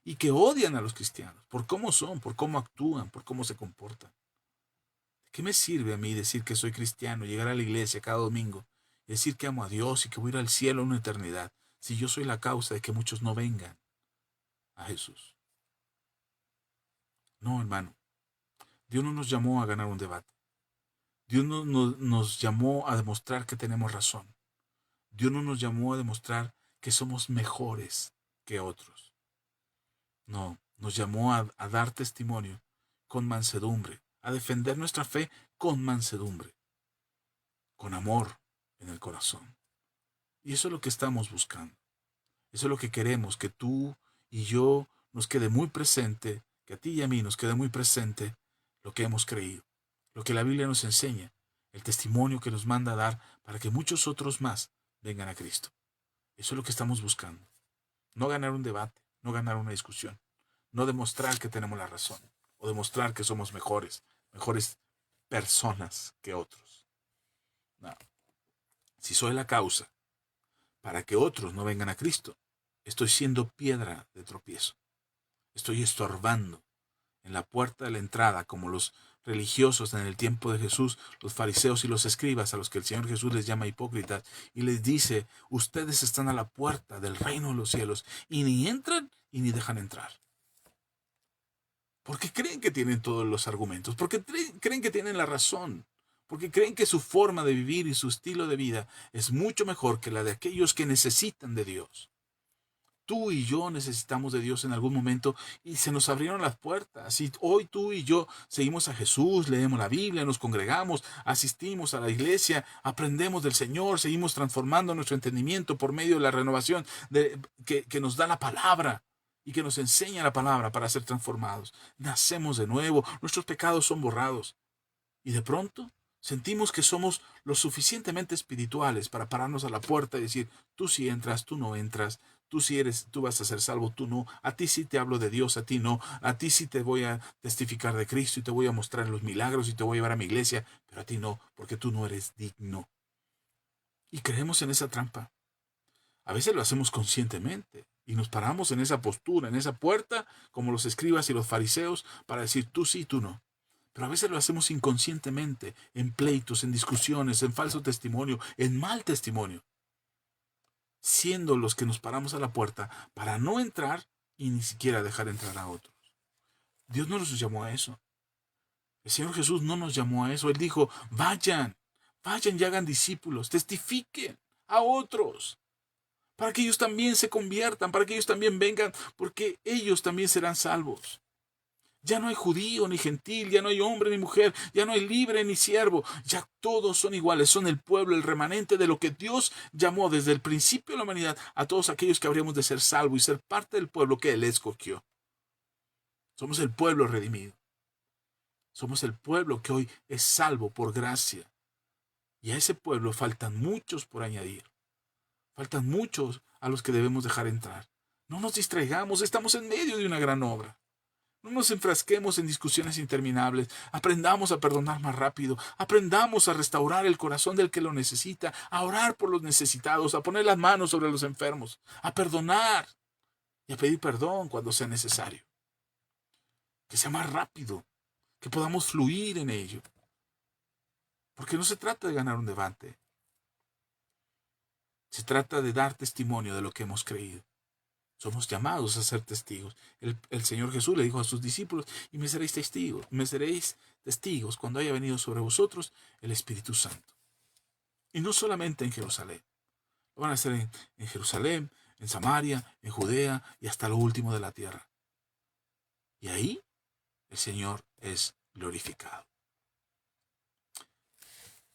y que odian a los cristianos por cómo son, por cómo actúan, por cómo se comportan. ¿De qué me sirve a mí decir que soy cristiano, llegar a la iglesia cada domingo y decir que amo a Dios y que voy a ir al cielo en una eternidad, si yo soy la causa de que muchos no vengan a Jesús? No, hermano, Dios no nos llamó a ganar un debate. Dios no nos llamó a demostrar que tenemos razón. Dios no nos llamó a demostrar que somos mejores que otros. No, nos llamó a dar testimonio con mansedumbre, a defender nuestra fe con mansedumbre, con amor en el corazón. Y eso es lo que estamos buscando. Eso es lo que queremos, que tú y yo nos quede muy presente, que a ti y a mí nos quede muy presente lo que hemos creído, lo que la Biblia nos enseña, el testimonio que nos manda a dar para que muchos otros más vengan a Cristo. Eso es lo que estamos buscando. No ganar un debate, no ganar una discusión, no demostrar que tenemos la razón o demostrar que somos mejores personas que otros. No. Si soy la causa para que otros no vengan a Cristo, estoy siendo piedra de tropiezo. Estoy estorbando en la puerta de la entrada, como los religiosos en el tiempo de Jesús, los fariseos y los escribas, a los que el Señor Jesús les llama hipócritas, y les dice: ustedes están a la puerta del reino de los cielos, y ni entran y ni dejan entrar. Porque creen que tienen todos los argumentos, porque creen que tienen la razón, porque creen que su forma de vivir y su estilo de vida es mucho mejor que la de aquellos que necesitan de Dios. Tú y yo necesitamos de Dios en algún momento y se nos abrieron las puertas. Y hoy tú y yo seguimos a Jesús, leemos la Biblia, nos congregamos, asistimos a la iglesia, aprendemos del Señor, seguimos transformando nuestro entendimiento por medio de la renovación que nos da la palabra y que nos enseña la palabra para ser transformados. Nacemos de nuevo, nuestros pecados son borrados. Y de pronto sentimos que somos lo suficientemente espirituales para pararnos a la puerta y decir: tú sí entras, tú no entras, tú sí eres, tú vas a ser salvo, tú no, a ti sí te hablo de Dios, a ti no, a ti sí te voy a testificar de Cristo y te voy a mostrar los milagros y te voy a llevar a mi iglesia, pero a ti no, porque tú no eres digno. Y creemos en esa trampa. A veces lo hacemos conscientemente y nos paramos en esa postura, en esa puerta, como los escribas y los fariseos, para decir: tú sí, tú no. Pero a veces lo hacemos inconscientemente, en pleitos, en discusiones, en falso testimonio, en mal testimonio, siendo los que nos paramos a la puerta para no entrar y ni siquiera dejar entrar a otros. Dios no nos llamó a eso. El Señor Jesús no nos llamó a eso. Él dijo: vayan, vayan y hagan discípulos, testifiquen a otros, para que ellos también se conviertan, para que ellos también vengan, porque ellos también serán salvos. Ya no hay judío ni gentil, ya no hay hombre ni mujer, ya no hay libre ni siervo, ya todos son iguales, son el pueblo, el remanente de lo que Dios llamó desde el principio de la humanidad a todos aquellos que habríamos de ser salvos y ser parte del pueblo que Él escogió. Somos el pueblo redimido. Somos el pueblo que hoy es salvo por gracia. Y a ese pueblo faltan muchos por añadir. Faltan muchos a los que debemos dejar entrar. No nos distraigamos, estamos en medio de una gran obra. No nos enfrasquemos en discusiones interminables. Aprendamos a perdonar más rápido. Aprendamos a restaurar el corazón del que lo necesita, a orar por los necesitados, a poner las manos sobre los enfermos, a perdonar y a pedir perdón cuando sea necesario. Que sea más rápido, que podamos fluir en ello. Porque no se trata de ganar un debate. Se trata de dar testimonio de lo que hemos creído. Somos llamados a ser testigos. El Señor Jesús le dijo a sus discípulos, y me seréis testigos cuando haya venido sobre vosotros el Espíritu Santo. Y no solamente en Jerusalén. Lo van a hacer en Jerusalén, en Samaria, en Judea y hasta lo último de la tierra. Y ahí el Señor es glorificado.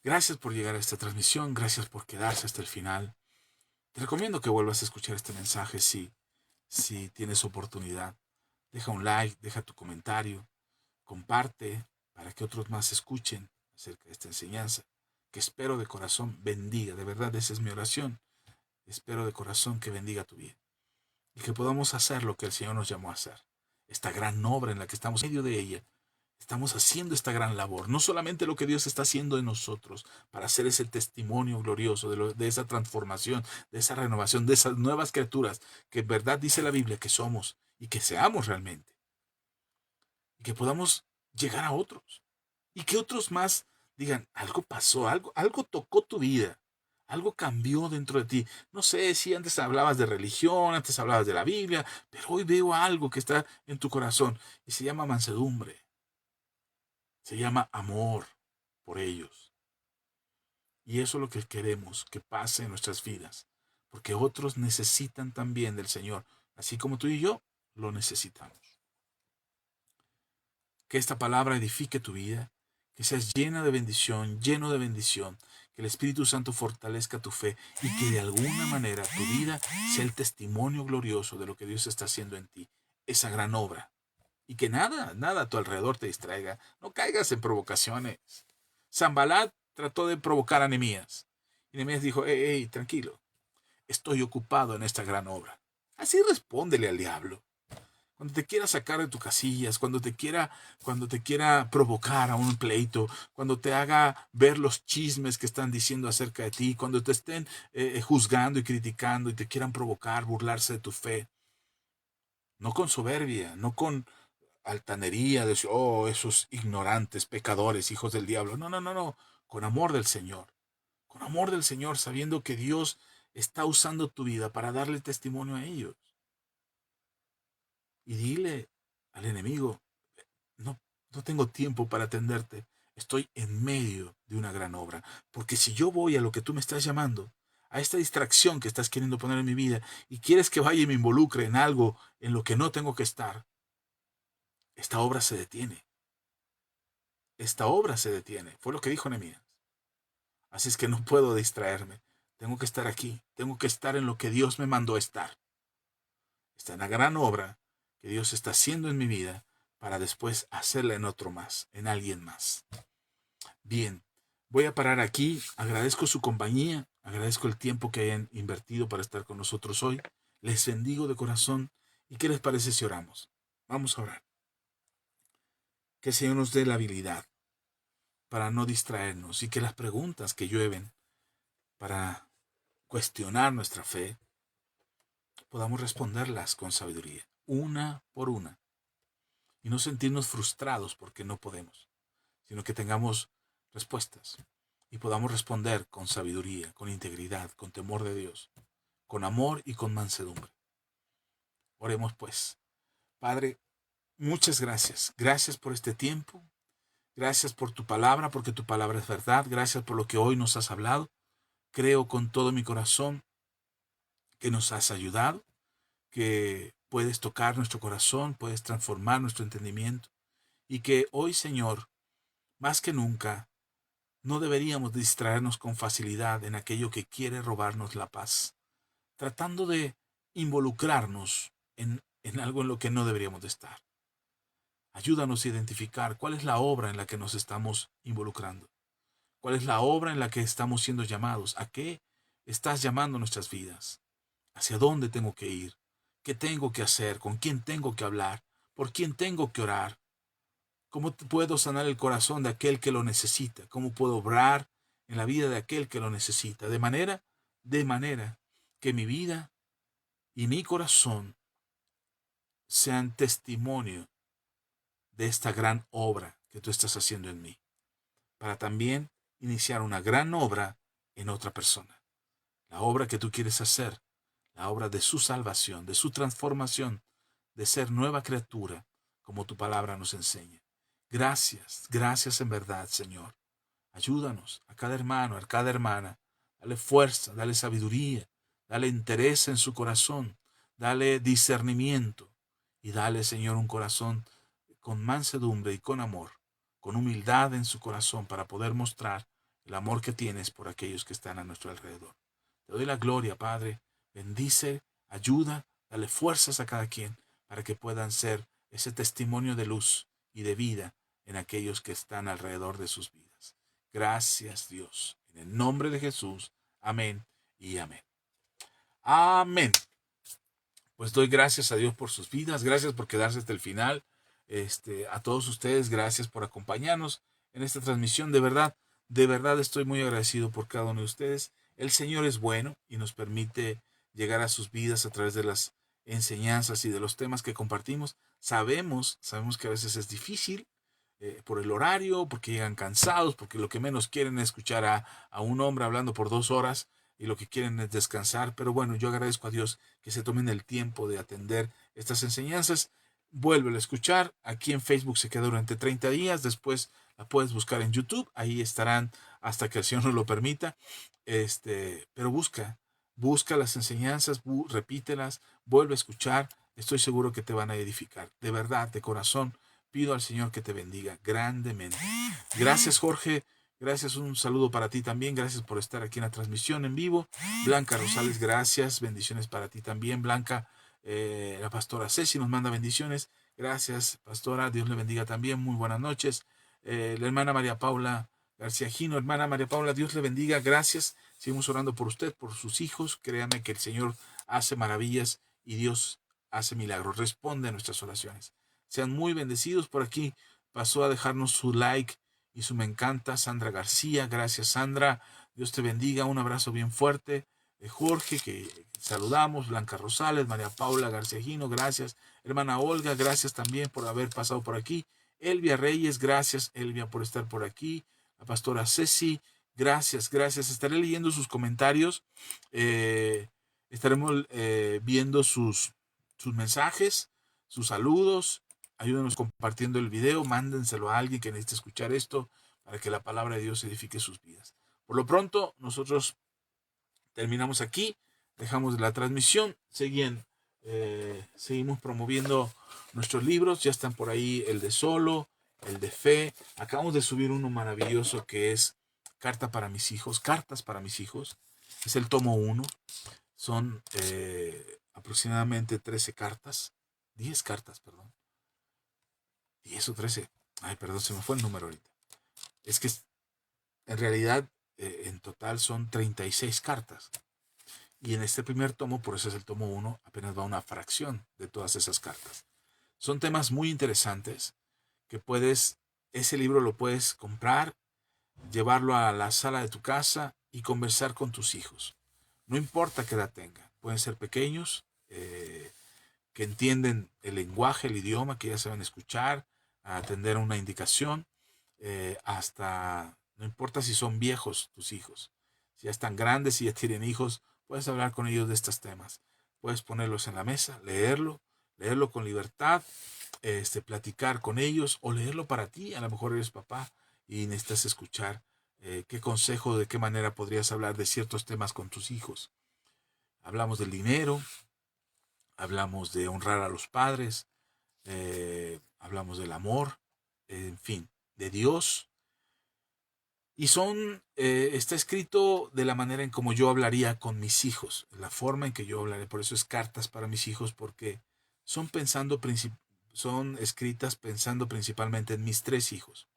Gracias por llegar a esta transmisión, gracias por quedarse hasta el final. Te recomiendo que vuelvas a escuchar este mensaje si tienes oportunidad. Deja un like, deja tu comentario, comparte para que otros más escuchen acerca de esta enseñanza, que espero de corazón bendiga. De verdad, esa es mi oración. Espero de corazón que bendiga tu vida y que podamos hacer lo que el Señor nos llamó a hacer. Esta gran obra en la que estamos en medio de ella. Estamos haciendo esta gran labor, no solamente lo que Dios está haciendo en nosotros para hacer ese testimonio glorioso de esa transformación, de esa renovación, de esas nuevas criaturas que en verdad dice la Biblia que somos y que seamos realmente. Y que podamos llegar a otros y que otros más digan, algo pasó, algo tocó tu vida, algo cambió dentro de ti. No sé si antes hablabas de religión, antes hablabas de la Biblia, pero hoy veo algo que está en tu corazón y se llama mansedumbre. Se llama amor por ellos. Y eso es lo que queremos que pase en nuestras vidas. Porque otros necesitan también del Señor. Así como tú y yo lo necesitamos. Que esta palabra edifique tu vida. Que seas llena de bendición, lleno de bendición. Que el Espíritu Santo fortalezca tu fe. Y que de alguna manera tu vida sea el testimonio glorioso de lo que Dios está haciendo en ti. Esa gran obra. Y que nada a tu alrededor te distraiga. No caigas en provocaciones. Sanbalat trató de provocar a Nehemías. Y Nehemías dijo, hey, tranquilo, estoy ocupado en esta gran obra. Así respóndele al diablo. Cuando te quiera sacar de tus casillas, cuando te quiera provocar a un pleito, cuando te haga ver los chismes que están diciendo acerca de ti, cuando te estén juzgando y criticando y te quieran provocar, burlarse de tu fe. No con soberbia, no con altanería, de esos ignorantes, pecadores, hijos del diablo. No. Con amor del Señor. Con amor del Señor, sabiendo que Dios está usando tu vida para darle testimonio a ellos. Y dile al enemigo, no tengo tiempo para atenderte. Estoy en medio de una gran obra. Porque si yo voy a lo que tú me estás llamando, a esta distracción que estás queriendo poner en mi vida, y quieres que vaya y me involucre en algo en lo que no tengo que estar, esta obra se detiene. Esta obra se detiene. Fue lo que dijo Nehemías. Así es que no puedo distraerme. Tengo que estar aquí. Tengo que estar en lo que Dios me mandó a estar. Está en la gran obra que Dios está haciendo en mi vida para después hacerla en otro más, en alguien más. Bien, voy a parar aquí. Agradezco su compañía. Agradezco el tiempo que hayan invertido para estar con nosotros hoy. Les bendigo de corazón. ¿Y qué les parece si oramos? Vamos a orar. Que el Señor nos dé la habilidad para no distraernos y que las preguntas que llueven para cuestionar nuestra fe, podamos responderlas con sabiduría, una por una, y no sentirnos frustrados porque no podemos, sino que tengamos respuestas y podamos responder con sabiduría, con integridad, con temor de Dios, con amor y con mansedumbre. Oremos pues. Padre, muchas gracias. Gracias por este tiempo. Gracias por tu palabra, porque tu palabra es verdad. Gracias por lo que hoy nos has hablado. Creo con todo mi corazón que nos has ayudado, que puedes tocar nuestro corazón, puedes transformar nuestro entendimiento y que hoy, Señor, más que nunca, no deberíamos distraernos con facilidad en aquello que quiere robarnos la paz, tratando de involucrarnos en algo en lo que no deberíamos de estar. Ayúdanos a identificar cuál es la obra en la que nos estamos involucrando, cuál es la obra en la que estamos siendo llamados, a qué estás llamando nuestras vidas, hacia dónde tengo que ir, qué tengo que hacer, con quién tengo que hablar, por quién tengo que orar, cómo puedo sanar el corazón de aquel que lo necesita, cómo puedo obrar en la vida de aquel que lo necesita, de manera que mi vida y mi corazón sean testimonio de esta gran obra que tú estás haciendo en mí, para también iniciar una gran obra en otra persona, la obra que tú quieres hacer, la obra de su salvación, de su transformación, de ser nueva criatura, como tu palabra nos enseña. Gracias, gracias en verdad, Señor. Ayúdanos a cada hermano, a cada hermana. Dale fuerza, dale sabiduría, dale interés en su corazón, dale discernimiento y dale, Señor, un corazón con mansedumbre y con amor, con humildad en su corazón para poder mostrar el amor que tienes por aquellos que están a nuestro alrededor. Te doy la gloria, Padre. Bendice, ayuda, dale fuerzas a cada quien para que puedan ser ese testimonio de luz y de vida en aquellos que están alrededor de sus vidas. Gracias, Dios. En el nombre de Jesús. Amén y amén. Amén. Pues doy gracias a Dios por sus vidas. Gracias por quedarse hasta el final. A todos ustedes, gracias por acompañarnos en esta transmisión. De verdad estoy muy agradecido por cada uno de ustedes. El Señor es bueno y nos permite llegar a sus vidas a través de las enseñanzas y de los temas que compartimos. Sabemos que a veces es difícil por el horario, porque llegan cansados, porque lo que menos quieren es escuchar a un hombre hablando por 2 horas y lo que quieren es descansar. Pero bueno, yo agradezco a Dios que se tomen el tiempo de atender estas enseñanzas. Vuélvelo a escuchar. Aquí en Facebook se queda durante 30 días. Después la puedes buscar en YouTube. Ahí estarán hasta que el Señor nos lo permita. Pero busca las enseñanzas, repítelas, vuelve a escuchar. Estoy seguro que te van a edificar. De verdad, de corazón, pido al Señor que te bendiga grandemente. Gracias, Jorge. Gracias, un saludo para ti también. Gracias por estar aquí en la transmisión en vivo. Blanca Rosales, gracias. Bendiciones para ti también, Blanca. La pastora Ceci nos manda bendiciones. Gracias, pastora. Dios le bendiga también. Muy buenas noches. La hermana María Paula García Gino, hermana María Paula, Dios le bendiga. Gracias. Seguimos orando por usted, por sus hijos. Créame que el Señor hace maravillas y Dios hace milagros. Responde a nuestras oraciones. Sean muy bendecidos. Por aquí pasó a dejarnos su like y su me encanta Sandra García. Gracias, Sandra. Dios te bendiga. Un abrazo bien fuerte. Jorge, que saludamos. Blanca Rosales, María Paula García Gino, gracias. Hermana Olga, gracias también por haber pasado por aquí. Elvia Reyes, gracias, Elvia, por estar por aquí. La pastora Ceci, gracias. Estaré leyendo sus comentarios. Estaremos viendo sus mensajes, sus saludos. Ayúdenos compartiendo el video, mándenselo a alguien que necesite escuchar esto para que la palabra de Dios edifique sus vidas. Por lo pronto, nosotros terminamos aquí, dejamos la transmisión, seguimos promoviendo nuestros libros, ya están por ahí el de Solo, el de Fe. Acabamos de subir uno maravilloso que es Cartas para mis hijos, es el tomo 1, son aproximadamente 13 cartas, 10 cartas, perdón. 10 o 13. Ay, perdón, se me fue el número ahorita. Es que en realidad en total son 36 cartas. Y en este primer tomo, por eso es el tomo 1, apenas va una fracción de todas esas cartas. Son temas muy interesantes que ese libro lo puedes comprar, llevarlo a la sala de tu casa y conversar con tus hijos. No importa qué edad tengan, pueden ser pequeños, que entienden el lenguaje, el idioma, que ya saben escuchar, atender a una indicación, hasta, no importa si son viejos tus hijos, si ya están grandes, si ya tienen hijos, puedes hablar con ellos de estos temas. Puedes ponerlos en la mesa, leerlo con libertad, platicar con ellos o leerlo para ti. A lo mejor eres papá y necesitas escuchar qué consejo, de qué manera podrías hablar de ciertos temas con tus hijos. Hablamos del dinero, hablamos de honrar a los padres, hablamos del amor, en fin, de Dios. Y está escrito de la manera en como yo hablaría con mis hijos, la forma en que yo hablaré. Por eso es Cartas para mis hijos, porque son escritas pensando principalmente en mis 3 hijos,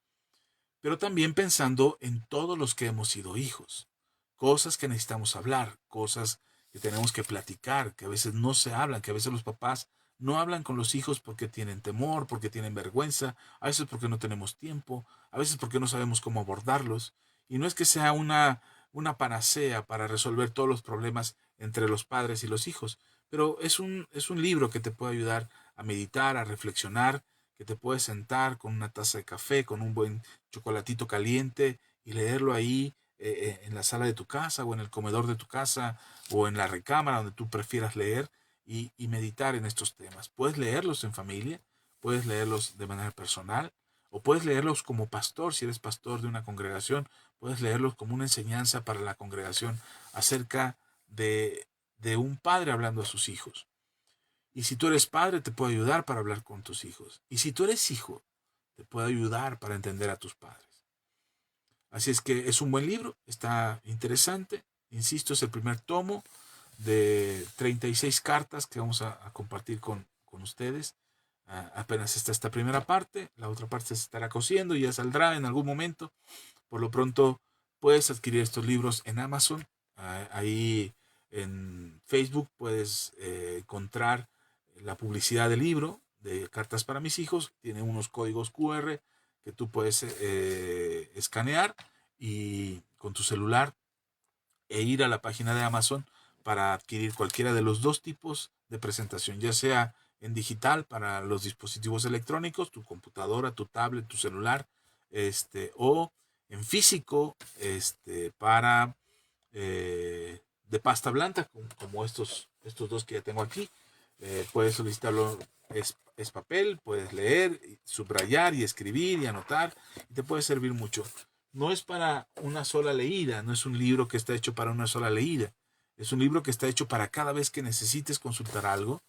pero también pensando en todos los que hemos sido hijos. Cosas que necesitamos hablar, cosas que tenemos que platicar, que a veces no se hablan, que a veces los papás no hablan con los hijos porque tienen temor, porque tienen vergüenza, a veces porque no tenemos tiempo, a veces porque no sabemos cómo abordarlos. Y no es que sea una panacea para resolver todos los problemas entre los padres y los hijos, pero es un libro que te puede ayudar a meditar, a reflexionar, que te puedes sentar con una taza de café, con un buen chocolatito caliente y leerlo ahí en la sala de tu casa o en el comedor de tu casa o en la recámara donde tú prefieras leer y meditar en estos temas. Puedes leerlos en familia, puedes leerlos de manera personal o puedes leerlos como pastor, si eres pastor de una congregación, puedes leerlos como una enseñanza para la congregación acerca de un padre hablando a sus hijos. Y si tú eres padre, te puede ayudar para hablar con tus hijos. Y si tú eres hijo, te puede ayudar para entender a tus padres. Así es que es un buen libro, está interesante. Insisto, es el primer tomo de 36 cartas que vamos a compartir con ustedes. Apenas está esta primera parte, la otra parte se estará cosiendo y ya saldrá en algún momento. Por lo pronto, puedes adquirir estos libros en Amazon. Ahí en Facebook puedes encontrar la publicidad del libro de Cartas para mis hijos. Tiene unos códigos QR que tú puedes escanear y con tu celular e ir a la página de Amazon para adquirir cualquiera de los dos tipos de presentación, ya sea en digital para los dispositivos electrónicos, tu computadora, tu tablet, tu celular, o en físico, para de pasta blanca, como estos dos que ya tengo aquí. Puedes solicitarlo, es papel, puedes leer, subrayar y escribir y anotar, y te puede servir mucho. No es para una sola leída, no es un libro que está hecho para una sola leída. Es un libro que está hecho para cada vez que necesites consultar algo,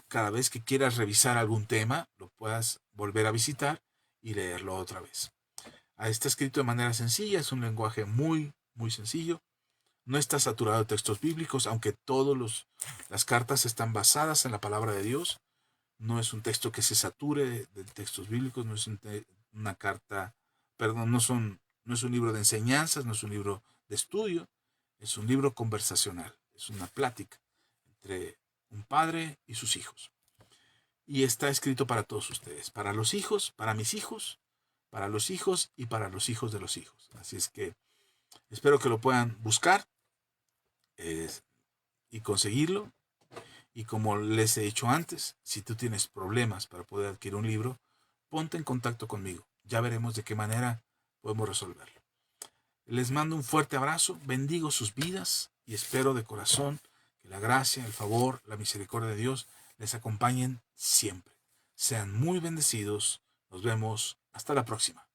cada vez que quieras revisar algún tema, lo puedas volver a visitar y leerlo otra vez. Está escrito de manera sencilla, es un lenguaje muy, muy sencillo. No está saturado de textos bíblicos, aunque todas las cartas están basadas en la palabra de Dios. No es un texto que se sature de textos bíblicos, no es una carta, perdón, no es un libro de enseñanzas, no es un libro de estudio, es un libro conversacional, es una plática entre un padre y sus hijos. Y está escrito para todos ustedes, para los hijos, para mis hijos, para los hijos y para los hijos de los hijos. Así es que espero que lo puedan buscar y conseguirlo. Y como les he dicho antes, si tú tienes problemas para poder adquirir un libro, ponte en contacto conmigo. Ya veremos de qué manera podemos resolverlo. Les mando un fuerte abrazo, bendigo sus vidas y espero de corazón que la gracia, el favor, la misericordia de Dios les acompañen siempre. Sean muy bendecidos. Nos vemos. Hasta la próxima.